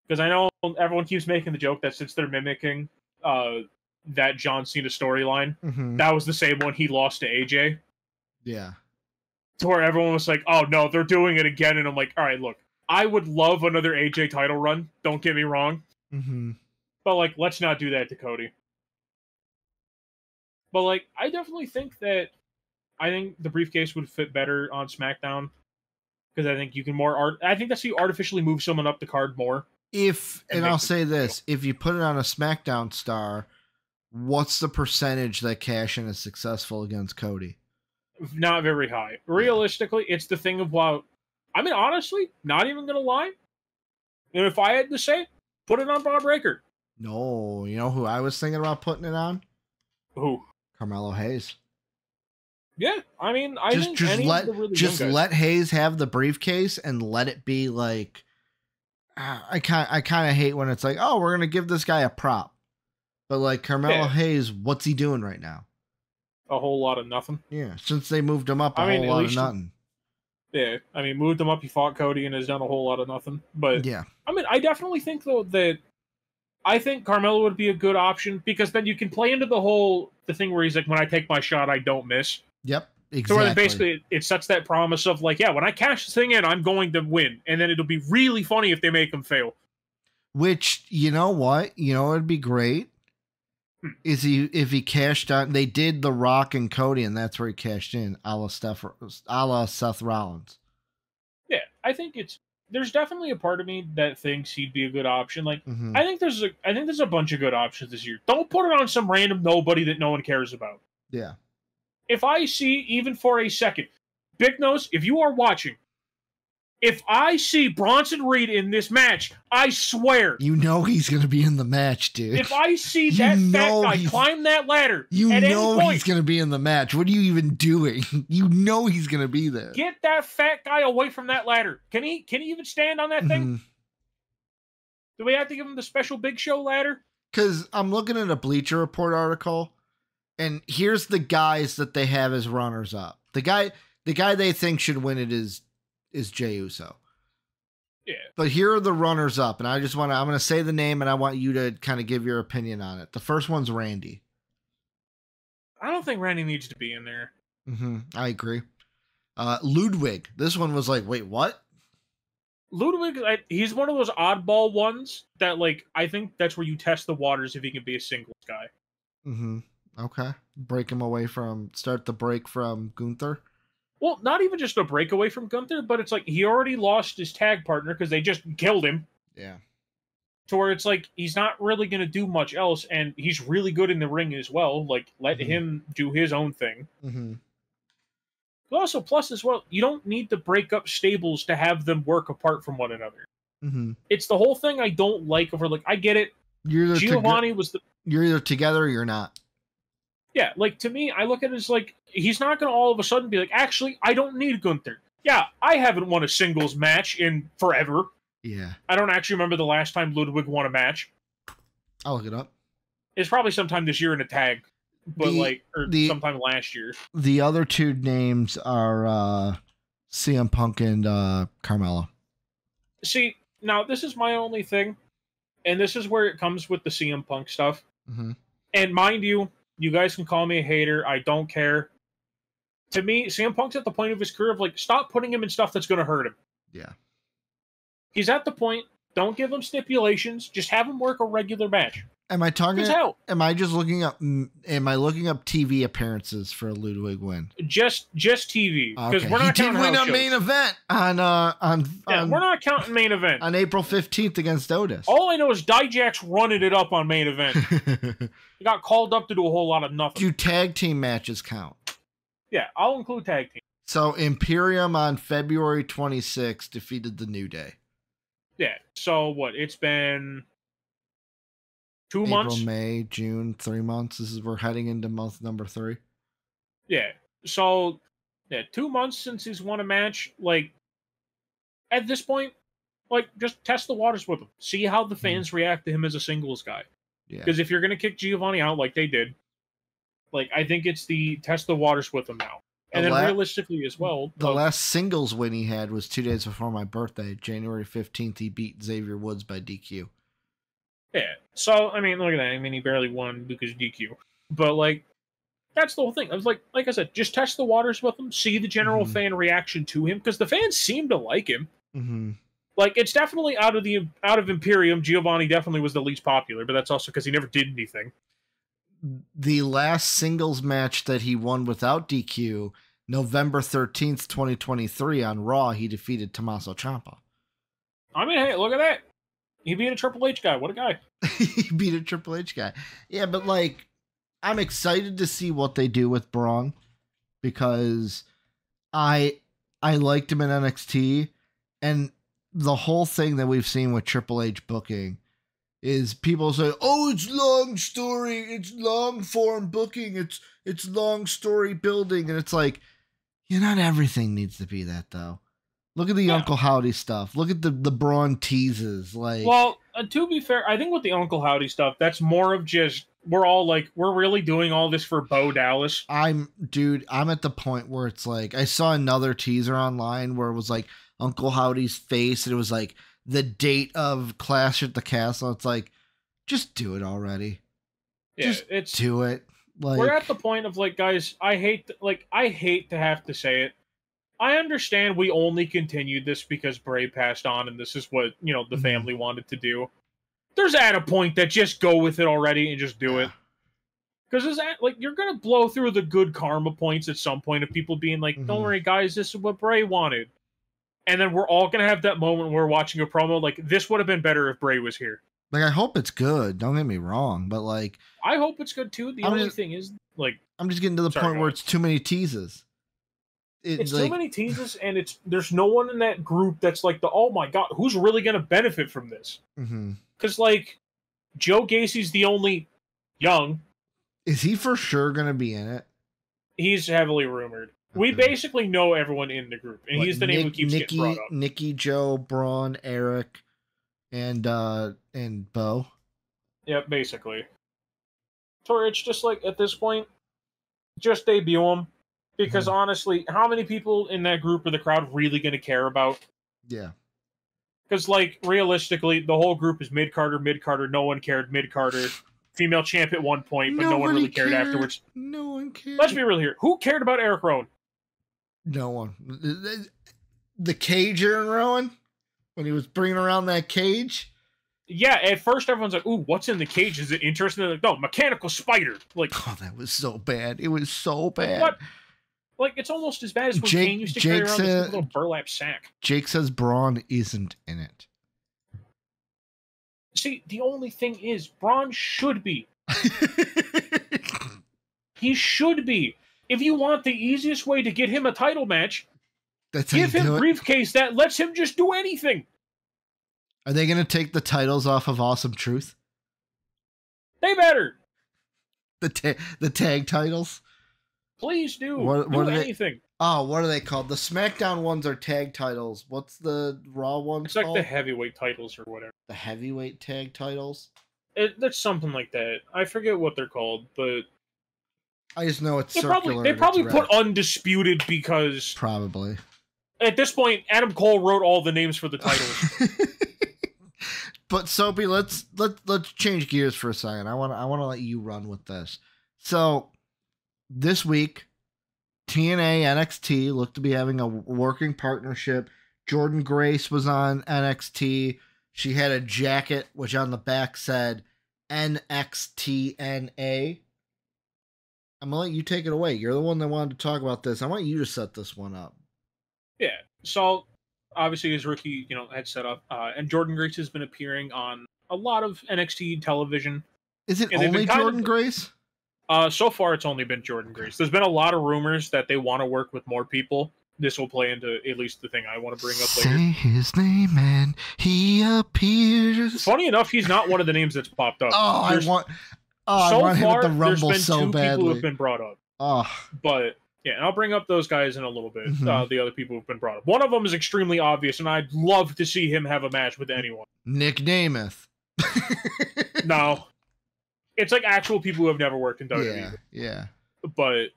Because I know everyone keeps making the joke that since they're mimicking that John Cena storyline, that was the same one he lost to AJ. Yeah. To where everyone was like, oh no, they're doing it again. And I'm like, all right, look, I would love another AJ title run. Don't get me wrong. But, like, let's not do that to Cody. But, like, I definitely think that I think the briefcase would fit better on SmackDown. Because I think you can I think that's how you artificially move someone up the card more. And I'll say this, if you put it on a SmackDown star, what's the percentage that cash-in is successful against Cody? Not very high. Realistically, it's the thing about, I mean, honestly, not even going to lie. And if I had to say, put it on Bron Breakker. No, you know who I was thinking about putting it on? Who? Carmelo Hayes. Yeah, I mean, I think let Hayes have the briefcase and let it be like, I kind of hate when it's like, oh, we're gonna give this guy a prop, but like Carmelo Hayes, what's he doing right now? A whole lot of nothing. Yeah, since they moved him up, a whole lot of nothing. Yeah, I mean, moved him up, he fought Cody and has done a whole lot of nothing. But yeah, I mean, I definitely think though that I think Carmelo would be a good option because then you can play into the thing where he's like, when I take my shot, I don't miss. Yep, exactly. So where basically it sets that promise of like, yeah, when I cash this thing in, I'm going to win, and then it'll be really funny if they make him fail. Which, you know what? It'd be great. If he cashed out, they did The Rock and Cody, and that's where he cashed in, a la Seth Rollins. Yeah, I think there's definitely a part of me that thinks he'd be a good option. Like, I think there's a bunch of good options this year. Don't put it on some random nobody that no one cares about. Yeah. If I see, even for a second, Big Nose, if you are watching, if I see Bronson Reed in this match, I swear. You know he's going to be in the match, dude. If I see that fat guy climb that ladder, he's going to be in the match. What are you even doing? You know he's going to be there. Get that fat guy away from that ladder. Can he even stand on that thing? Do we have to give him the special Big Show ladder? Because I'm looking at a Bleacher Report article, and here's the guys that they have as runners up. The guy they think should win it is Jey Uso. Yeah. But here are the runners up, and I'm going to say the name, and I want you to kind of give your opinion on it. The first one's Randy. I don't think Randy needs to be in there. I agree. Ludwig. This one was like, wait, what? Ludwig, he's one of those oddball ones that, like, I think that's where you test the waters if he can be a singles guy. Okay. Start the break from Gunther. Well, not even just a breakaway from Gunther, but it's like he already lost his tag partner because they just killed him. Yeah. To where it's like he's not really going to do much else, and he's really good in the ring as well. Like, let him do his own thing. But also, plus as well, you don't need to break up stables to have them work apart from one another. It's the whole thing I don't like. Over like, I get it. You're either together or you're not. Yeah, like, to me, I look at it as, like, he's not going to all of a sudden be like, actually, I don't need Gunther. Yeah, I haven't won a singles match in forever. Yeah. I don't actually remember the last time Ludwig won a match. I'll look it up. It's probably sometime this year in a tag, but, sometime last year. The other two names are CM Punk and Carmella. See, now, this is my only thing, and this is where it comes with the CM Punk stuff. And mind you, you guys can call me a hater. I don't care. To me, CM Punk's at the point of his career of, like, stop putting him in stuff that's going to hurt him. Yeah. He's at the point, don't give him stipulations. Just have him work a regular match. Am I looking up TV appearances for a Ludwig win? Just TV. Because we're not counting win a main event we're not counting main event. On April 15th against Otis. All I know is Dijak's running it up on main event. He got called up to do a whole lot of nothing. Do tag team matches count? Yeah, I'll include tag team. So Imperium on February 26th defeated the New Day. Yeah, so what? It's been 2 months? April, May, June, 3 months. We're heading into month number 3. Yeah, so 2 months since he's won a match. Like, at this point, like, just test the waters with him. See how the fans react to him as a singles guy. Because if you're going to kick Giovanni out like they did, like, I think it's the test the waters with him now. And then realistically as well, the last singles win he had was 2 days before my birthday, January 15th. He beat Xavier Woods by DQ. Yeah. So, I mean, look at that. I mean, he barely won because of DQ. But, like, that's the whole thing. I was like I said, just test the waters with him, see the general fan reaction to him, because the fans seem to like him. Mm-hmm. Like, it's definitely out of Imperium, Giovanni definitely was the least popular, but that's also because he never did anything. The last singles match that he won without DQ, November 13th, 2023 on Raw, he defeated Tommaso Ciampa. I mean, hey, look at that. He beat a Triple H guy. What a guy. He beat a Triple H guy. Yeah, but like, I'm excited to see what they do with Bron, because I liked him in NXT, and the whole thing that we've seen with Triple H booking is people say, "Oh, it's long story, it's long form booking, it's long story building," and it's like, not everything needs to be that though. Look at the Uncle Howdy stuff. Look at the Braun teases. Like, well, to be fair, I think with the Uncle Howdy stuff, that's more of just we're really doing all this for Bo Dallas. I'm at the point where it's like, I saw another teaser online where it was like Uncle Howdy's face, and it was like the date of Clash at the Castle. It's like, just do it already. Yeah, do it. Like, we're at the point of like, guys, I hate to have to say it. I understand we only continued this because Bray passed on, and this is what the family wanted to do. There's at a point that just go with it already and just do it. Because you're gonna blow through the good karma points at some point of people being like, "Don't worry, guys, this is what Bray wanted." And then we're all gonna have that moment where we're watching a promo like, this would have been better if Bray was here. Like, I hope it's good. Don't get me wrong, but like, I hope it's good too. The only thing is, like, I'm just getting to the point where it's too many teases. It's too many teases, and there's no one in that group that's like oh my god, who's really gonna benefit from this? Because like, Joe Gacy's the only young. Is he for sure gonna be in it? He's heavily rumored. We basically know everyone in the group, and he's the name who keeps getting brought up. Nikki, Joe, Braun, Eric, and Bo. Yeah, basically. So it's just like, at this point, just debut him. Because honestly, how many people in that group or the crowd really going to care about? Yeah. Because, like, realistically, the whole group is mid-Carter, no one cared, mid-Carter. Female champ at one point, but no one really cared afterwards. No one cared. Let's be real here. Who cared about Eric Rowan? No one. The cage Aaron Rowan? When he was bringing around that cage? Yeah, at first everyone's like, "Ooh, what's in the cage? Is it interesting?" They're like, "No, mechanical spider." Like, oh, that was so bad. It was so bad. What? Like, it's almost as bad as when Kane used to carry around this little burlap sack. Jake says Braun isn't in it. See, the only thing is, Braun should be. He should be. If you want the easiest way to get him a title match, give him a briefcase that lets him just do anything. Are they going to take the titles off of Awesome Truth? They better. The tag titles? Please do. Do anything. What are they called? The SmackDown ones are tag titles. What's the Raw ones It's like the heavyweight titles or whatever. The heavyweight tag titles? There's something like that. I forget what they're called, but I just know it's circular. They probably put undisputed because probably at this point Adam Cole wrote all the names for the titles. But Soapy, let's change gears for a second. I want to let you run with this. So this week, TNA NXT looked to be having a working partnership. Jordan Grace was on NXT. She had a jacket which on the back said NXTNA. I'm gonna let you take it away. You're the one that wanted to talk about this. I want you to set this one up. Yeah. So obviously his rookie, had set up, and Jordan Grace has been appearing on a lot of NXT television. Is it only Jordan Grace? So far, it's only been Jordan Grace. There's been a lot of rumors that they want to work with more people. This will play into at least the thing I want to bring up later. Say his name and he appears. Funny enough, he's not one of the names that's popped up. I want him at the Rumble so badly. There's been two people who have been brought up. Oh. But yeah, and I'll bring up those guys in a little bit. The other people who've been brought up. One of them is extremely obvious, and I'd love to see him have a match with anyone. Nick Namath. No. It's like actual people who have never worked in WWE. Yeah. But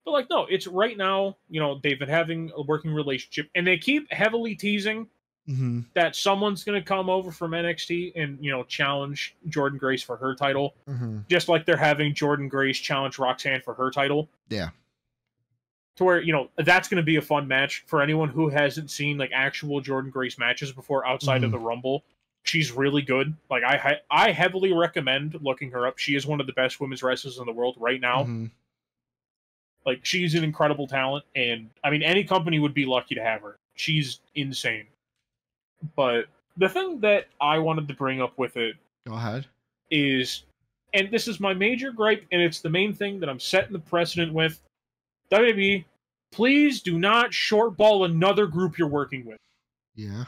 But like, no, it's right now, they've been having a working relationship, and they keep heavily teasing Mm-hmm. that someone's going to come over from NXT and, challenge Jordan Grace for her title. Mm-hmm. Just like they're having Jordan Grace challenge Roxanne for her title. Yeah. To where, that's going to be a fun match for anyone who hasn't seen like actual Jordan Grace matches before outside of the Rumble. She's really good. Like I heavily recommend looking her up. She is one of the best women's wrestlers in the world right now. Mm-hmm. Like, she's an incredible talent, and I mean, any company would be lucky to have her. She's insane. But the thing that I wanted to bring up with it Go ahead. is, and this is my major gripe, and it's the main thing that I'm setting the precedent with, WWE, please do not shortball another group you're working with. Yeah.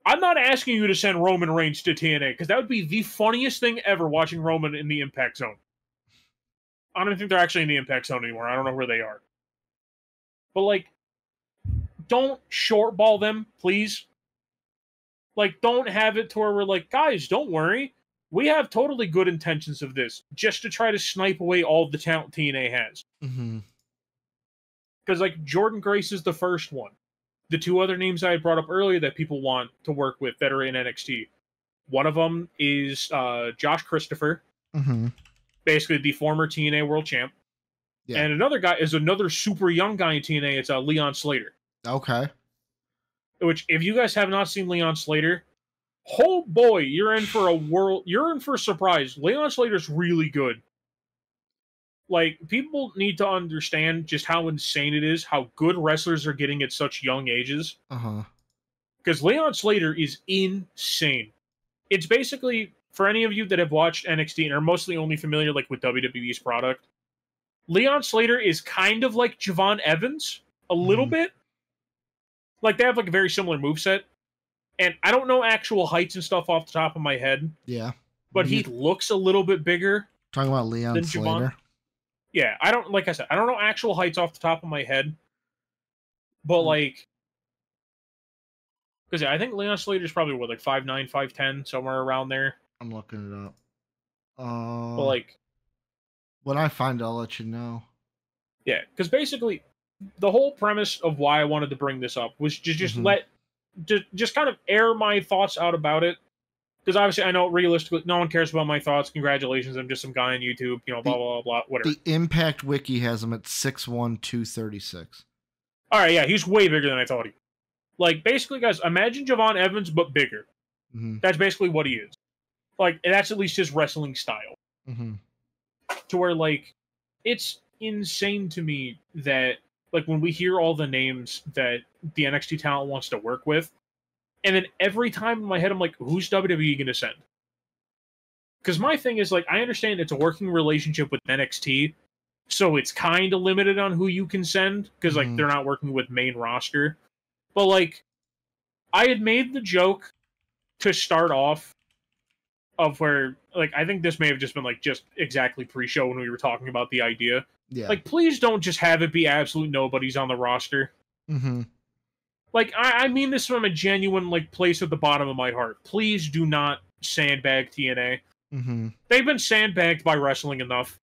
I'm not asking you to send Roman Reigns to TNA, because that would be the funniest thing ever, watching Roman in the Impact Zone. I don't even think they're actually in the Impact Zone anymore. I don't know where they are. But, like, don't shortball them, please. Like, don't have it to where we're like, guys, don't worry. We have totally good intentions of this, just to try to snipe away all the talent TNA has. Mm-hmm. Because, like, Jordan Grace is the first one. The two other names I had brought up earlier that people want to work with that are in NXT. One of them is Josh Christopher. Mm-hmm. Basically the former TNA World Champ. Yeah. And another guy is another super young guy in TNA. It's Leon Slater. Okay. Which, if you guys have not seen Leon Slater, oh boy, you're in for a surprise. Leon Slater's really good. Like, people need to understand just how insane it is, how good wrestlers are getting at such young ages. Uh-huh. Because Leon Slater is insane. It's basically, for any of you that have watched NXT and are mostly only familiar like with WWE's product, Leon Slater is kind of like Javon Evans, a little bit. Like, they have like a very similar moveset. And I don't know actual heights and stuff off the top of my head. Yeah. But he looks a little bit bigger. Talking about Leon Slater? Yeah, like I said, I don't know actual heights off the top of my head. But like, because I think Leon Slater's probably what, like 5'9", 5'10", somewhere around there. I'm looking it up. But like, when I find it, I'll let you know. Yeah, because basically, the whole premise of why I wanted to bring this up was to just kind of air my thoughts out about it. Because obviously, I know realistically, no one cares about my thoughts. Congratulations, I'm just some guy on YouTube, blah, blah, blah, whatever. The Impact Wiki has him at 6'1", 236. Alright, yeah, he's way bigger than I thought he was. Like, basically, guys, imagine Javon Evans, but bigger. Mm-hmm. That's basically what he is. Like, that's at least his wrestling style. Mm-hmm. To where, like, it's insane to me that, like, when we hear all the names that the NXT talent wants to work with, and then every time in my head I'm like, who's WWE going to send? Because my thing is, like, I understand it's a working relationship with NXT, so it's kind of limited on who you can send, because, like, they're not working with main roster. But, like, I had made the joke to start off of where, like, I think this may have just been, like, just exactly pre-show when we were talking about the idea. Yeah. Like, please don't just have it be absolute nobodies on the roster. Mm-hmm. Like, I mean this from a genuine, like, place at the bottom of my heart. Please do not sandbag TNA. Mm-hmm. They've been sandbagged by wrestling enough.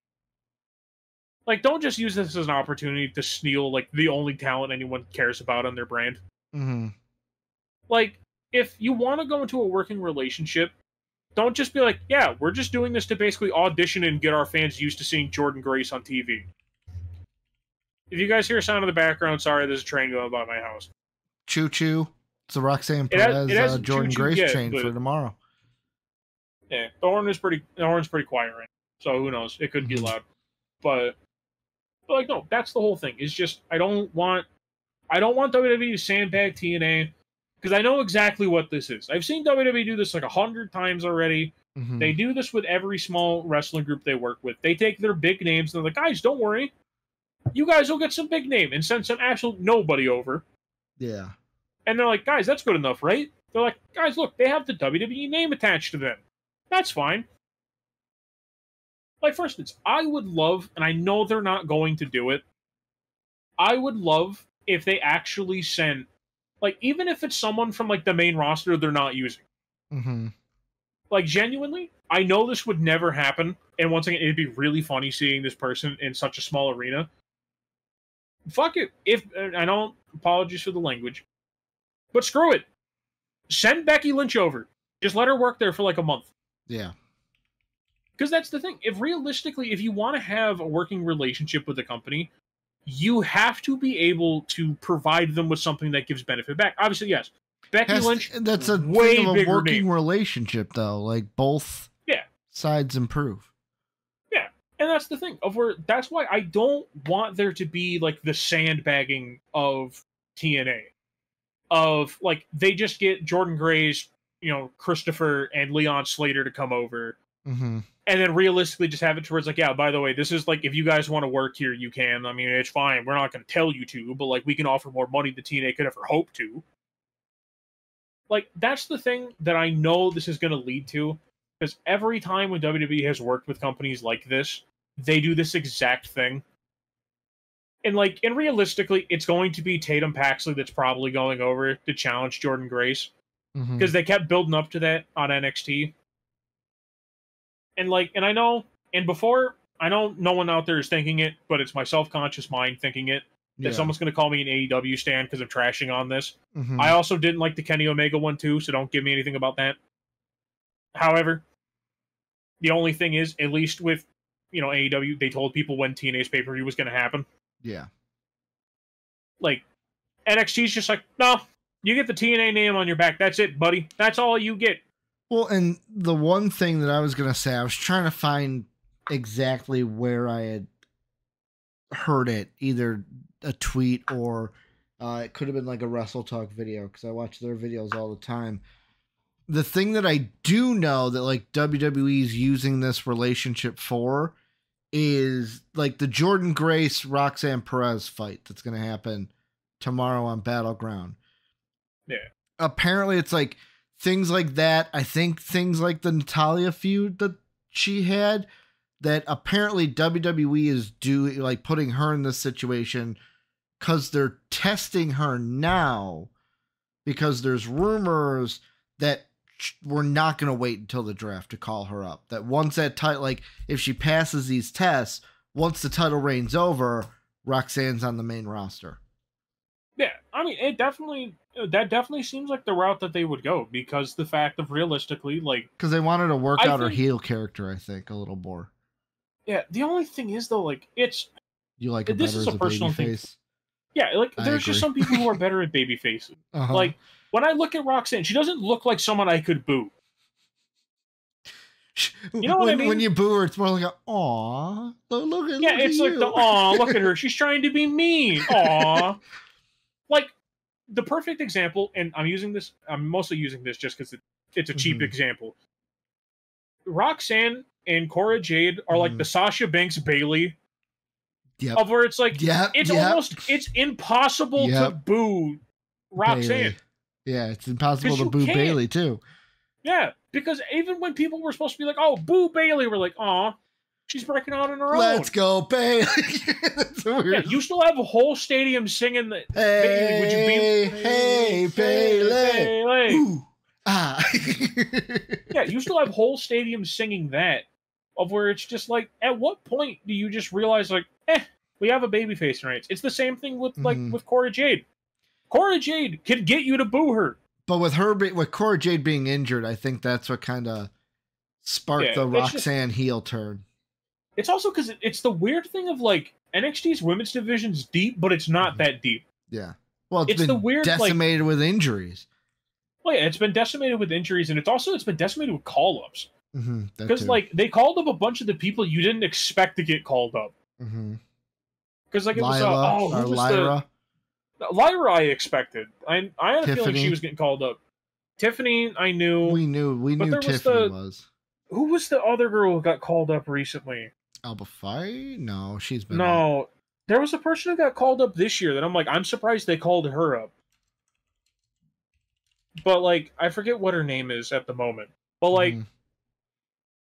Like, don't just use this as an opportunity to steal, like, the only talent anyone cares about on their brand. Mm-hmm. Like, if you want to go into a working relationship, don't just be like, yeah, we're just doing this to basically audition and get our fans used to seeing Jordan Grace on TV. If you guys hear a sound in the background, sorry, there's a train going by my house. Choo-choo. It's a Roxanne Perez Jordan Grace train for tomorrow. Yeah, the horn's pretty quiet right now, so who knows? It could be loud. But like, no, that's the whole thing. It's just, I don't want WWE to sandbag TNA, because I know exactly what this is. I've seen WWE do this like 100 times already. Mm-hmm. They do this with every small wrestling group they work with. They take their big names and they're like, guys, don't worry. You guys will get some big name, and send some absolute nobody over. Yeah. And they're like, guys, that's good enough, right? They're like, guys, look, they have the WWE name attached to them. That's fine. Like, for instance, I would love, and I know they're not going to do it, I would love if they actually sent, like, even if it's someone from, like, the main roster they're not using. Mm-hmm. Like, genuinely, I know this would never happen, and once again, it'd be really funny seeing this person in such a small arena. fuck it. If I don't, apologies for the language, but screw it. Send Becky Lynch over. Just let her work there for like a month. Yeah. Because that's the thing. If realistically, if you want to have a working relationship with a company, you have to be able to provide them with something that gives benefit back. Obviously, yes. Becky Lynch, that's a way thing of a bigger working name. relationship, though. Like both sides improve. Yeah, and that's the thing. That's why I don't want there to be like the sandbagging of TNA. Of like they just get Jordan Grace, Christopher and Leon Slater to come over. Mm-hmm. And then realistically just have it towards like, yeah, by the way, this is like, if you guys want to work here, you can. I mean, it's fine. We're not going to tell you to, but like, we can offer more money than TNA could ever hope to. Like, that's the thing that I know this is going to lead to. Because every time when WWE has worked with companies like this, they do this exact thing. And realistically, it's going to be Tatum Paxley that's probably going over to challenge Jordan Grace. Because they kept building up to that on NXT. And I know, and before, I know no one out there is thinking it, but it's my self-conscious mind thinking it, that someone's going to call me an AEW stan because I'm trashing on this. I also didn't like the Kenny Omega one too, so don't give me anything about that. However, the only thing is, at least with, AEW, they told people when TNA's pay-per-view was going to happen. Yeah. Like, NXT's just like, no, you get the TNA name on your back. That's it, buddy. That's all you get. Well, and the one thing that I was going to say, I was trying to find exactly where I had heard it, either a tweet or it could have been like a Wrestle Talk video, because I watch their videos all the time. The thing that I do know that like WWE is using this relationship for is like the Jordan Grace Roxanne Perez fight that's going to happen tomorrow on Battleground. Yeah. Apparently it's like things like that. I think things like the Natalya feud that she had, that apparently WWE is doing, like putting her in this situation because they're testing her now, because there's rumors that we're not going to wait until the draft to call her up. That once that title, like if she passes these tests, once the title reign's over, Roxanne's on the main roster. Yeah, I mean, that definitely seems like the route that they would go, because the fact of realistically, like, because they wanted to work out her heel character, I think, a little more. Yeah, the only thing is though, like, it's you like her better as a personal face. Yeah, like there's just some people who are better at baby faces. Like when I look at Roxanne, she doesn't look like someone I could boo. You know what I mean? When you boo her, it's more like aw, look at it's like the aw, look at her, she's trying to be mean. Aw. Like, the perfect example, and I'm mostly using this just because it's a cheap example. Roxanne and Cora Jade are like the Sasha Banks Bailey. Yep. Of where it's like, it's impossible to boo Roxanne. Bailey. Yeah, it's impossible to boo Bailey too. Yeah, because even when people were supposed to be like, oh, boo Bailey, we're like, aw, she's breaking out on her own. Let's go, Bailey. That's so weird. Yeah, you still have a whole stadium singing the Hey, would you be hey, Bailey. Ooh. Ah. Yeah, you still have whole stadiums singing that, of where it's just like, at what point do you just realize, like, we have a babyface tonight? It's the same thing with with Cora Jade. Cora Jade can get you to boo her. But with Cora Jade being injured, I think that's what kind of sparked the Roxanne heel turn. It's also because it's the weird thing of like NXT's women's division's deep, but it's not that deep. Yeah. Well, it's been the weird, decimated with injuries. Well, yeah, it's been decimated with injuries, and it's been decimated with call-ups. Because they called up a bunch of the people you didn't expect to get called up. Because it was Lyra. Lyra I expected. I had a feeling she was getting called up. Tiffany, I knew. We knew Tiffany was. Who was the other girl who got called up recently? Alba Fyre? No, she's been. No, up. There was a person who got called up this year that I'm like, I'm surprised they called her up. But I forget what her name is at the moment. But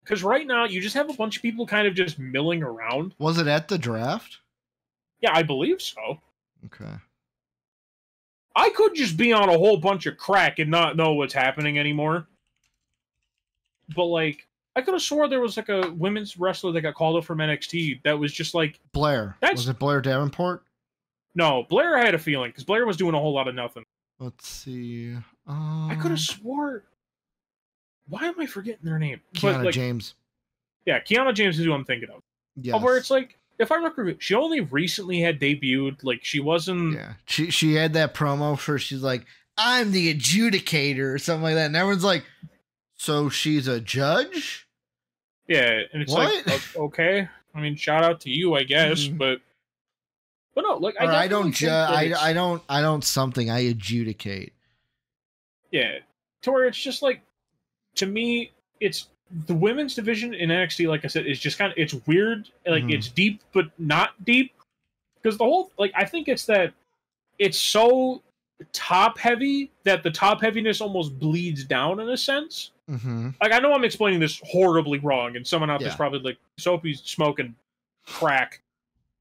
because right now you just have a bunch of people kind of just milling around. Was it at the draft? Yeah, I believe so. Okay. I could just be on a whole bunch of crack and not know what's happening anymore. But I could have swore there was a women's wrestler that got called up from NXT that was just Blair. Was it Blair Davenport? No, Blair had a feeling because Blair was doing a whole lot of nothing. Let's see. I could have swore. Why am I forgetting their name? Kiana like, James. Yeah, Kiana James is who I'm thinking of. Yes. Of where it's like, if I remember, she only recently had debuted. Like, she wasn't. Yeah. She had that promo where she's like, I'm the adjudicator or something like that. And everyone's like, so she's a judge? Yeah, and it's what? like, okay. I mean, shout out to you, I guess, but no, like I don't judge. I don't something. I adjudicate. Yeah, to where it's just like, to me, it's the women's division in NXT. Like I said, is just kind of, it's weird. Like it's deep, but not deep, because the whole, like, I think it's that it's so top heavy that the top heaviness almost bleeds down in a sense. Like, I know I'm explaining this horribly wrong, and someone out there's probably like, Soapy's smoking crack.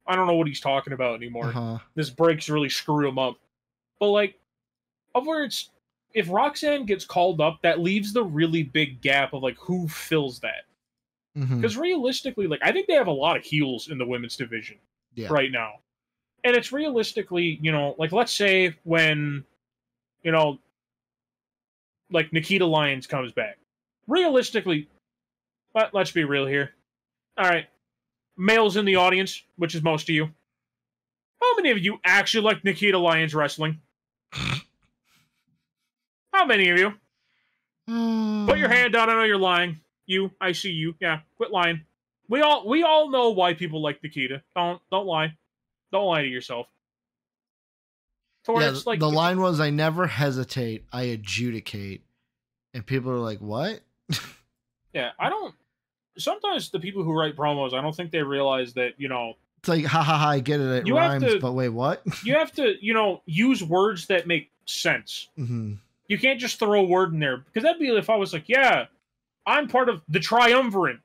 I don't know what he's talking about anymore. This breaks really screw him up. But like, of where it's, if Roxanne gets called up, that leaves the really big gap of like who fills that. Because realistically, like, I think they have a lot of heels in the women's division right now. And it's realistically, you know, like, let's say when, you know, like Nikita Lyons comes back. Realistically, but let's be real here. All right. Males in the audience, which is most of you. How many of you actually like Nikita Lyons wrestling? How many of you? Put your hand down. I know you're lying. You, I see you. Yeah, quit lying. We all know why people like Nikita. Don't lie. Don't lie to yourself. Yeah, like, the line was, I never hesitate, I adjudicate. And people are like, what? Yeah, I don't... Sometimes the people who write promos, I don't think they realize that, you know... It's like, ha ha ha, I get it, it rhymes, but wait, what? You have to, you know, use words that make sense. You can't just throw a word in there. Because that'd be if I was like, yeah, I'm part of the triumvirate.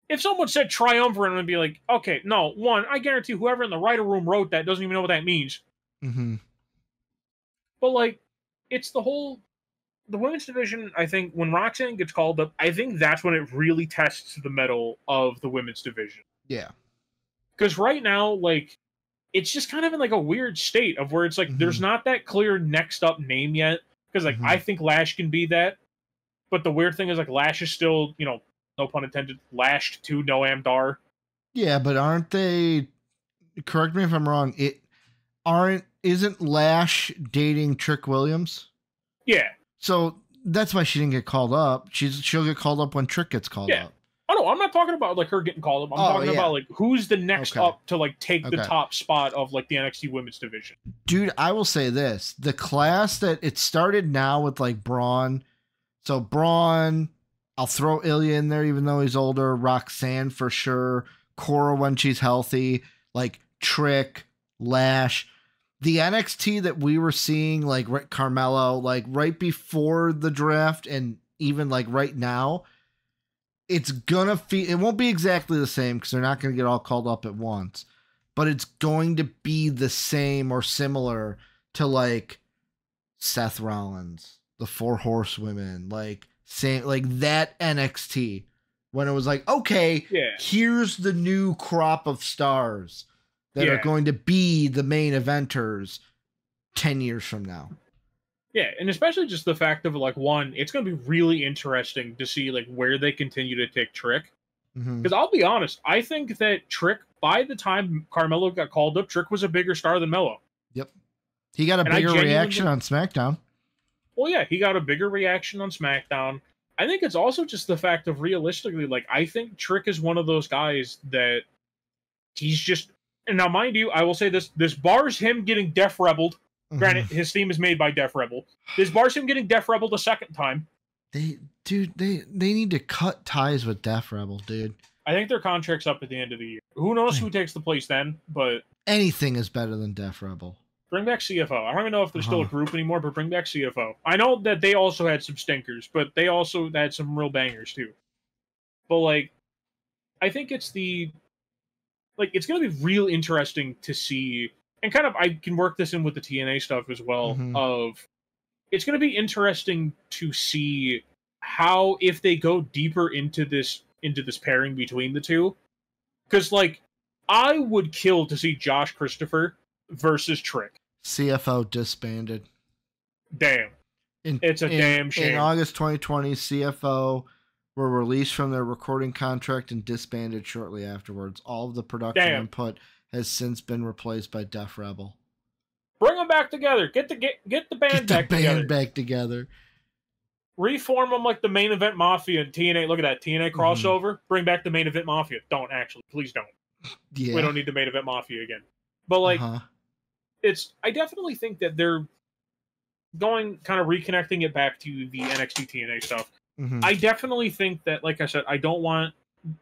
If someone said triumvirate, I'd be like, okay, no, one, I guarantee whoever in the writer room wrote that doesn't even know what that means. But, like, it's the whole... The women's division, I think, when Roxanne gets called up, I think that's when it really tests the mettle of the women's division. Yeah. Because right now, like, it's just kind of in, like, a weird state of where it's, like, there's not that clear next up name yet. Because, like, I think Lash can be that. But the weird thing is, like, Lash is still, you know, no pun intended, lashed to Noam Dar. Yeah, but aren't they... Correct me if I'm wrong. Isn't Lash dating Trick Williams? Yeah. So that's why she didn't get called up. She'll get called up when Trick gets called up. Oh no, I'm not talking about like her getting called up. I'm talking about like who's the next up to like take the top spot of like the NXT women's division. Dude, I will say this. The class that it started now with like Braun. So Braun, I'll throw Ilya in there even though he's older. Roxanne for sure. Cora when she's healthy. Like Trick, Lash. The NXT that we were seeing, like Carmelo, like right before the draft and even like right now, it's gonna feel, it won't be exactly the same because they're not gonna get all called up at once, but it's going to be the same or similar to like Seth Rollins, the Four Horsewomen, like same, like that NXT when it was like, okay, here's the new crop of stars that are going to be the main eventers 10 years from now. Yeah, and especially just the fact of, like, one, it's going to be really interesting to see, like, where they continue to take Trick. Because I'll be honest, I think that Trick, by the time Carmelo got called up, Trick was a bigger star than Melo. Yep. He got a bigger reaction on SmackDown. Well, yeah, he got a bigger reaction on SmackDown. I think it's also just the fact of realistically, like, I think Trick is one of those guys that he's just... And now, mind you, I will say this bars him getting Def Rebelled. Granted, his theme is made by Def Rebel. This bars him getting Def Rebelled a second time. They need to cut ties with Def Rebel, dude. I think their contract's up at the end of the year. Who knows who takes the place then, but... Anything is better than Def Rebel. Bring back CFO. I don't even know if they're still a group anymore, but bring back CFO. I know that they also had some stinkers, but they also had some real bangers, too. But, like, I think it's the... Like, it's going to be real interesting to see, and kind of, I can work this in with the TNA stuff as well, it's going to be interesting to see how, if they go deeper into this pairing between the two, because, like, I would kill to see Josh Christopher versus Trick. CFO disbanded. Damn. It's a damn shame. In August 2020, CFO were released from their recording contract and disbanded shortly afterwards. All of the production input has since been replaced by Def Rebel. Bring them back together. Get the band back together. Reform them like the Main Event Mafia and TNA. Look at that TNA crossover. Mm-hmm. Bring back the Main Event Mafia. Don't actually, please don't. Yeah. We don't need the Main Event Mafia again. But like, I definitely think that they're going kind of reconnecting it back to the NXT TNA stuff. Mm-hmm. I definitely think that, like I said, I don't want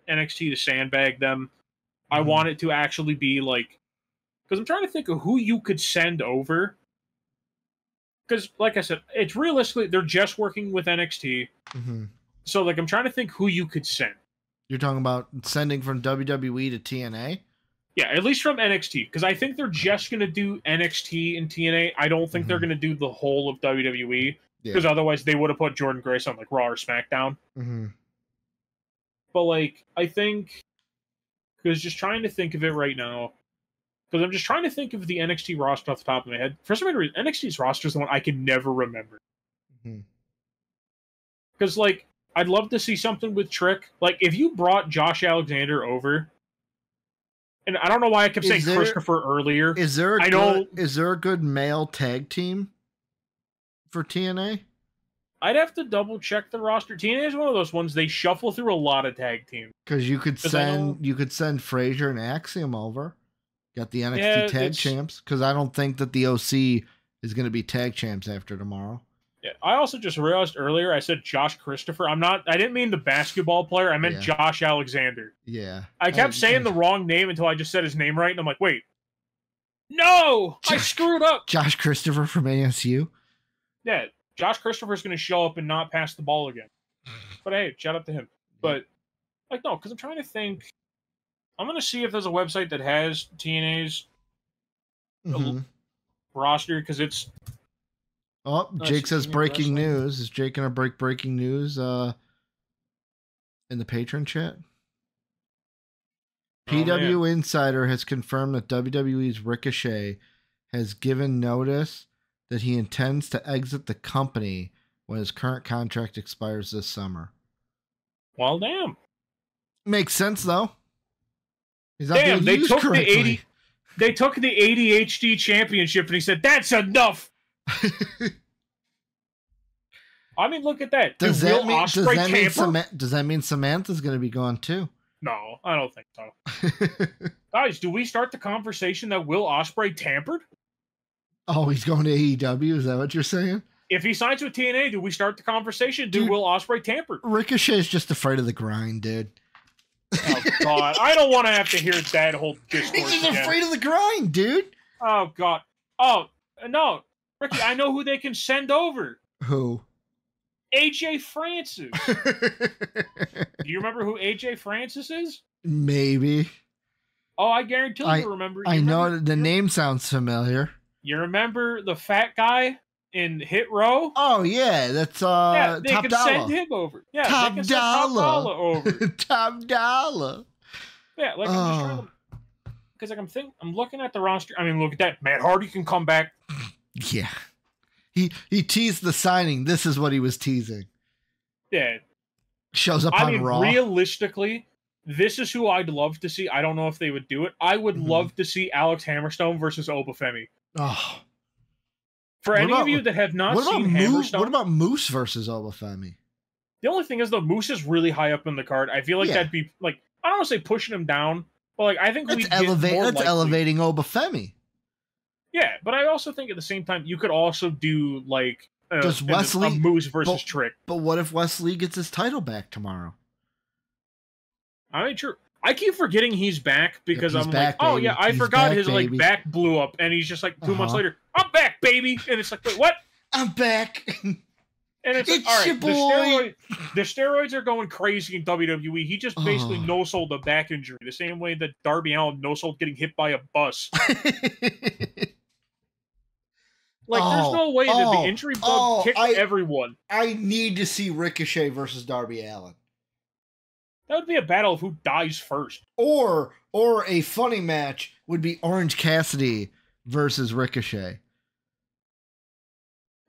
NXT to sandbag them. I want it to actually be like, because I'm trying to think of who you could send over. Because, like I said, it's realistically, they're just working with NXT. Mm-hmm. So, like, I'm trying to think who you could send. You're talking about sending from WWE to TNA? Yeah, at least from NXT. Because I think they're just going to do NXT and TNA. I don't think they're going to do the whole of WWE. Because otherwise they would have put Jordan Grace on, like, Raw or SmackDown. Mm-hmm. But, like, I think... Because just trying to think of it right now... Because I'm just trying to think of the NXT roster off the top of my head. For some reason, NXT's roster is the one I can never remember. Because, like, I'd love to see something with Trick. Like, if you brought Josh Alexander over... And I don't know why I kept saying Christopher earlier. Is there a good male tag team for TNA? I'd have to double check the roster. TNA is one of those ones they shuffle through a lot of tag teams. Because you could send Frazier and Axiom over. Got the NXT tag champs. Because I don't think that the OC is going to be tag champs after tomorrow. Yeah, I also just realized earlier I said Josh Christopher. I didn't mean the basketball player. I meant Josh Alexander. Yeah. I kept saying the wrong name until I just said his name right, and I'm like, wait. No! I screwed up! Josh Christopher from ASU? Yeah, Josh Christopher's going to show up and not pass the ball again. But hey, shout out to him. But, like, no, because I'm trying to think. I'm going to see if there's a website that has TNA's roster, because it's... Oh, Jake says breaking news. Is Jake going to break breaking news in the patron chat? PW Insider has confirmed that WWE's Ricochet has given notice that he intends to exit the company when his current contract expires this summer. Well, damn. Makes sense, though. He's not damn, they took correctly. They took the ADHD championship and he said, "That's enough." I mean, look at that. Does that mean Samantha's going to be gone too? No, I don't think so. Guys, do we start the conversation that Will Ospreay tampered? Oh, he's going to AEW? Is that what you're saying? If he signs with TNA, do we start the conversation? Dude, Will Ospreay tampered? Ricochet's just afraid of the grind, dude. Oh, God. I don't want to have to hear that whole discourse He's just afraid of the grind, dude. Oh, God. Oh, no. Ricky, I know who they can send over. Who? AJ Francis. Do you remember who AJ Francis is? Maybe. Oh, I guarantee you remember. I know the name sounds familiar. You remember the fat guy in Hit Row? Oh yeah, that's they Top can Dollar. Send him over. Yeah, Top they can Dollar. Send Top Dollar over. Top Dollar. Yeah, like I'm just trying to, because like I'm looking at the roster. I mean, look at that. Matt Hardy can come back. Yeah. He teased the signing. This is what he was teasing. Yeah. Shows up on Raw. Realistically, this is who I'd love to see. I don't know if they would do it. I would love to see Alex Hammerstone versus Obafemi. Oh. For any of you that have not seen Hammerstone... What about Moose versus Obafemi? The only thing is, though, Moose is really high up in the card. I feel like that'd be, like... I don't want to say pushing him down, but, like, I think that's elevating Obafemi. Yeah, but I also think at the same time, you could also do, like... Does Wesley... a Moose versus Trick. But what if Wesley gets his title back tomorrow? I mean, true. I keep forgetting he's back because I'm back, like, oh baby. yeah, I he's forgot back, his baby. like back blew up, and he's just like 2 months later, I'm back, baby, and it's like, wait, what? I'm back. And it's like, all right, the steroids are going crazy in WWE. He just basically no-sold a back injury, the same way that Darby Allin no-sold getting hit by a bus. Like, there's no way that the injury bug kicked everyone. I need to see Ricochet versus Darby Allin. That would be a battle of who dies first. Or a funny match would be Orange Cassidy versus Ricochet.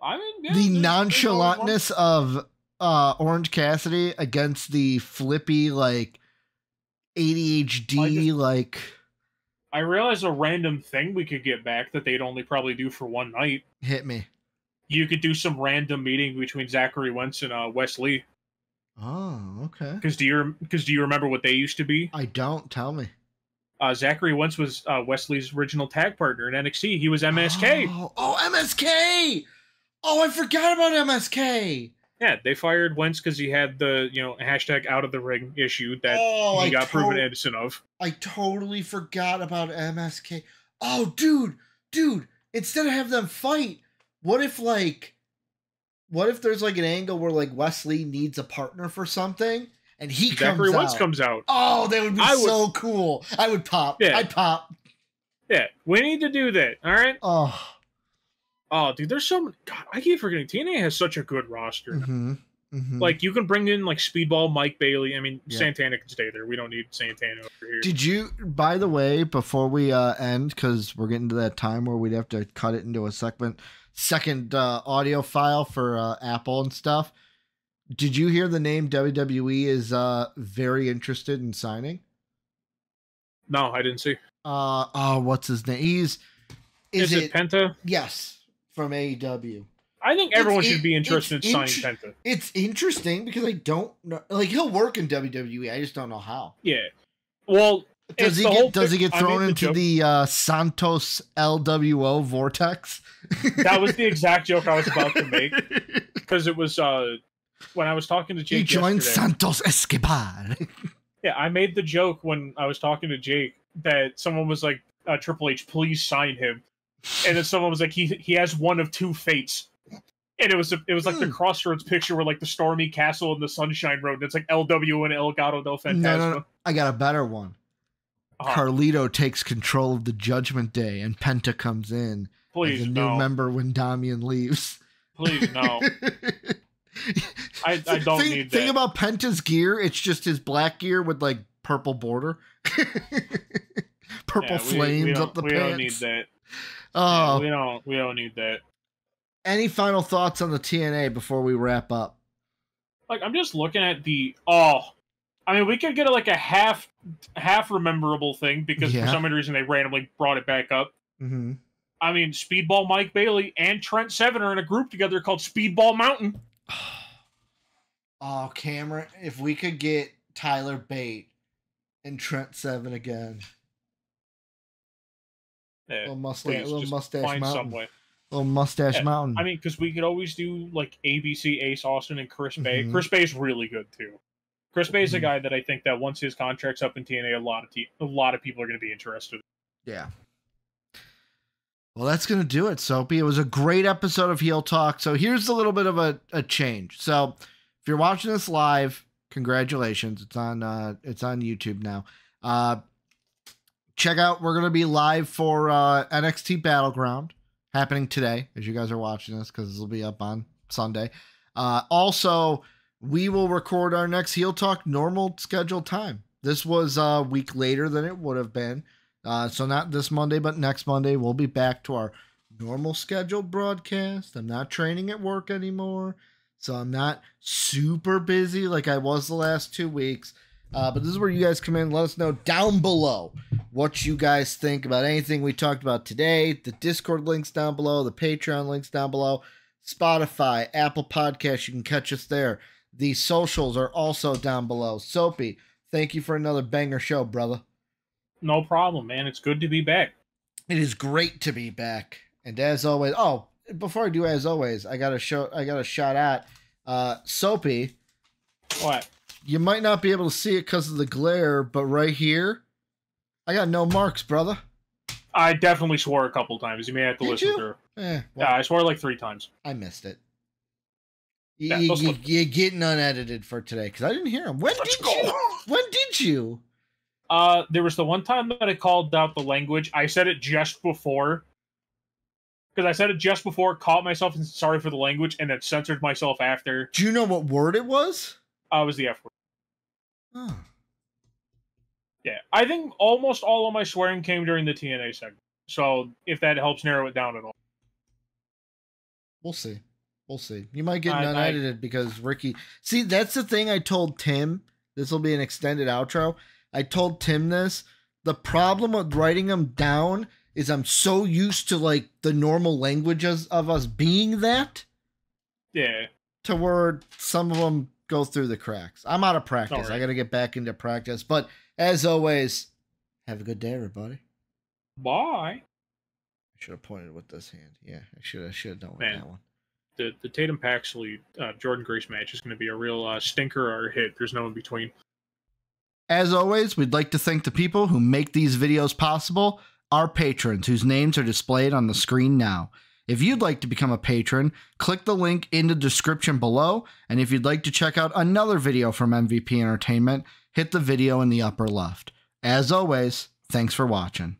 I mean, yeah, The nonchalantness of Orange Cassidy against the flippy, like, ADHD, like... I realize a random thing we could get back that they'd only probably do for one night. Hit me. You could do some random meeting between Zachary Wentz and Wes Lee. Oh, okay. Because do you remember what they used to be? I don't. Tell me. Zachary Wentz was Wesley's original tag partner in NXT. He was MSK. Oh, MSK! Oh, I forgot about MSK. Yeah, they fired Wentz because he had the hashtag out of the ring issue that he got proven innocent of. I totally forgot about MSK. Oh, dude! Instead of have them fight, what if there's like an angle where like Wesley needs a partner for something and he Zachary Wentz comes out? Oh, that would be so cool. I would pop. Yeah. I'd pop. Yeah, we need to do that. All right. Oh, dude, there's so many. God, I keep forgetting. TNA has such a good roster. Like, you can bring in, like, Speedball Mike Bailey. I mean, Santana can stay there. We don't need Santana over here. Did you, by the way, before we end, because we're getting to that time where we'd have to cut it into a second audio file for Apple and stuff, did you hear the name WWE is very interested in signing? No, I didn't see. What's his name? Is it Penta? Yes. From AEW. I think everyone should be interested in signing Penta. It's interesting because I don't know. Like, he'll work in WWE. I just don't know how. Yeah. Well, does he get thrown into the Santos LWO vortex? That was the exact joke I was about to make. Because it was when I was talking to Jake. He joined yesterday. Santos Escobar. Yeah, I made the joke when I was talking to Jake that someone was like, Triple H, please sign him. And then someone was like, he has one of two fates. And it was like the Crossroads picture where like the Stormy Castle and the Sunshine Road, and it's like LW and El Gato del Fantasma. No. I got a better one. Carlito takes control of the Judgment Day and Penta comes in as a new member when Damian leaves. Please, no. I don't need that. Think about Penta's gear. It's just his black gear with like purple border. Purple flames up the pants. We don't need that. Oh, we don't need that. Any final thoughts on the TNA before we wrap up? Like, I'm just looking at I mean, we could get like a half rememberable thing because for some reason they randomly brought it back up. Mm-hmm. I mean, Speedball Mike Bailey and Trent Seven are in a group together called Speedball Mountain. Oh, Cameron, if we could get Tyler Bate and Trent Seven again. Yeah, little mustache find mountain. Some way. Little mustache mountain. I mean, because we could always do like ABC, Ace Austin, and Chris Bay. Chris Bay's really good too. Chris Bay's a guy that I think that once his contract's up in TNA, a lot of people are going to be interested. Yeah. Well, that's going to do it, Soapy. It was a great episode of Heel Talk. So here's a little bit of a change. So if you're watching this live, congratulations. It's on YouTube now. Check out, we're going to be live for NXT Battleground happening today as you guys are watching this because this will be up on Sunday. Also, we will record our next Heel Talk normal scheduled time. This was a week later than it would have been. So not this Monday, but next Monday, we'll be back to our normal scheduled broadcast. I'm not training at work anymore, so I'm not super busy like I was the last 2 weeks. But this is where you guys come in. Let us know down below what you guys think about anything we talked about today. The Discord links down below. The Patreon links down below. Spotify, Apple Podcasts. You can catch us there. The socials are also down below. Soapy, thank you for another banger show, brother. No problem, man. It's good to be back. It is great to be back. And as always, before I do as always, I got a shot at Soapy. What? You might not be able to see it because of the glare, but right here, I got no marks, brother. I definitely swore a couple times. You may have to listen through. Well, yeah, I swore like 3 times. I missed it. Yeah, you're getting unedited for today because I didn't hear him. When did you? There was the one time that I called out the language. I said it just before. Because I said it just before, caught myself and sorry for the language, and then censored myself after. Do you know what word it was? It was the F word. Huh. Yeah, I think almost all of my swearing came during the TNA segment. So if that helps narrow it down at all. We'll see. We'll see. You might get I- unedited because Ricky. See, that's the thing I told Tim. This will be an extended outro. I told Tim this. The problem with writing them down is I'm so used to like the normal languages of us being that. Yeah. To where some of them go through the cracks. I'm out of practice. All right. I got to get back into practice. But as always, have a good day, everybody. Bye. I should have pointed with this hand. Yeah, I should have done with Man. that one. The Tatum Paxley Jordan Grace match is going to be a real stinker or a hit. There's no in between. As always, we'd like to thank the people who make these videos possible, our patrons whose names are displayed on the screen now. If you'd like to become a patron, click the link in the description below, and if you'd like to check out another video from MVP Entertainment, hit the video in the upper left. As always, thanks for watching.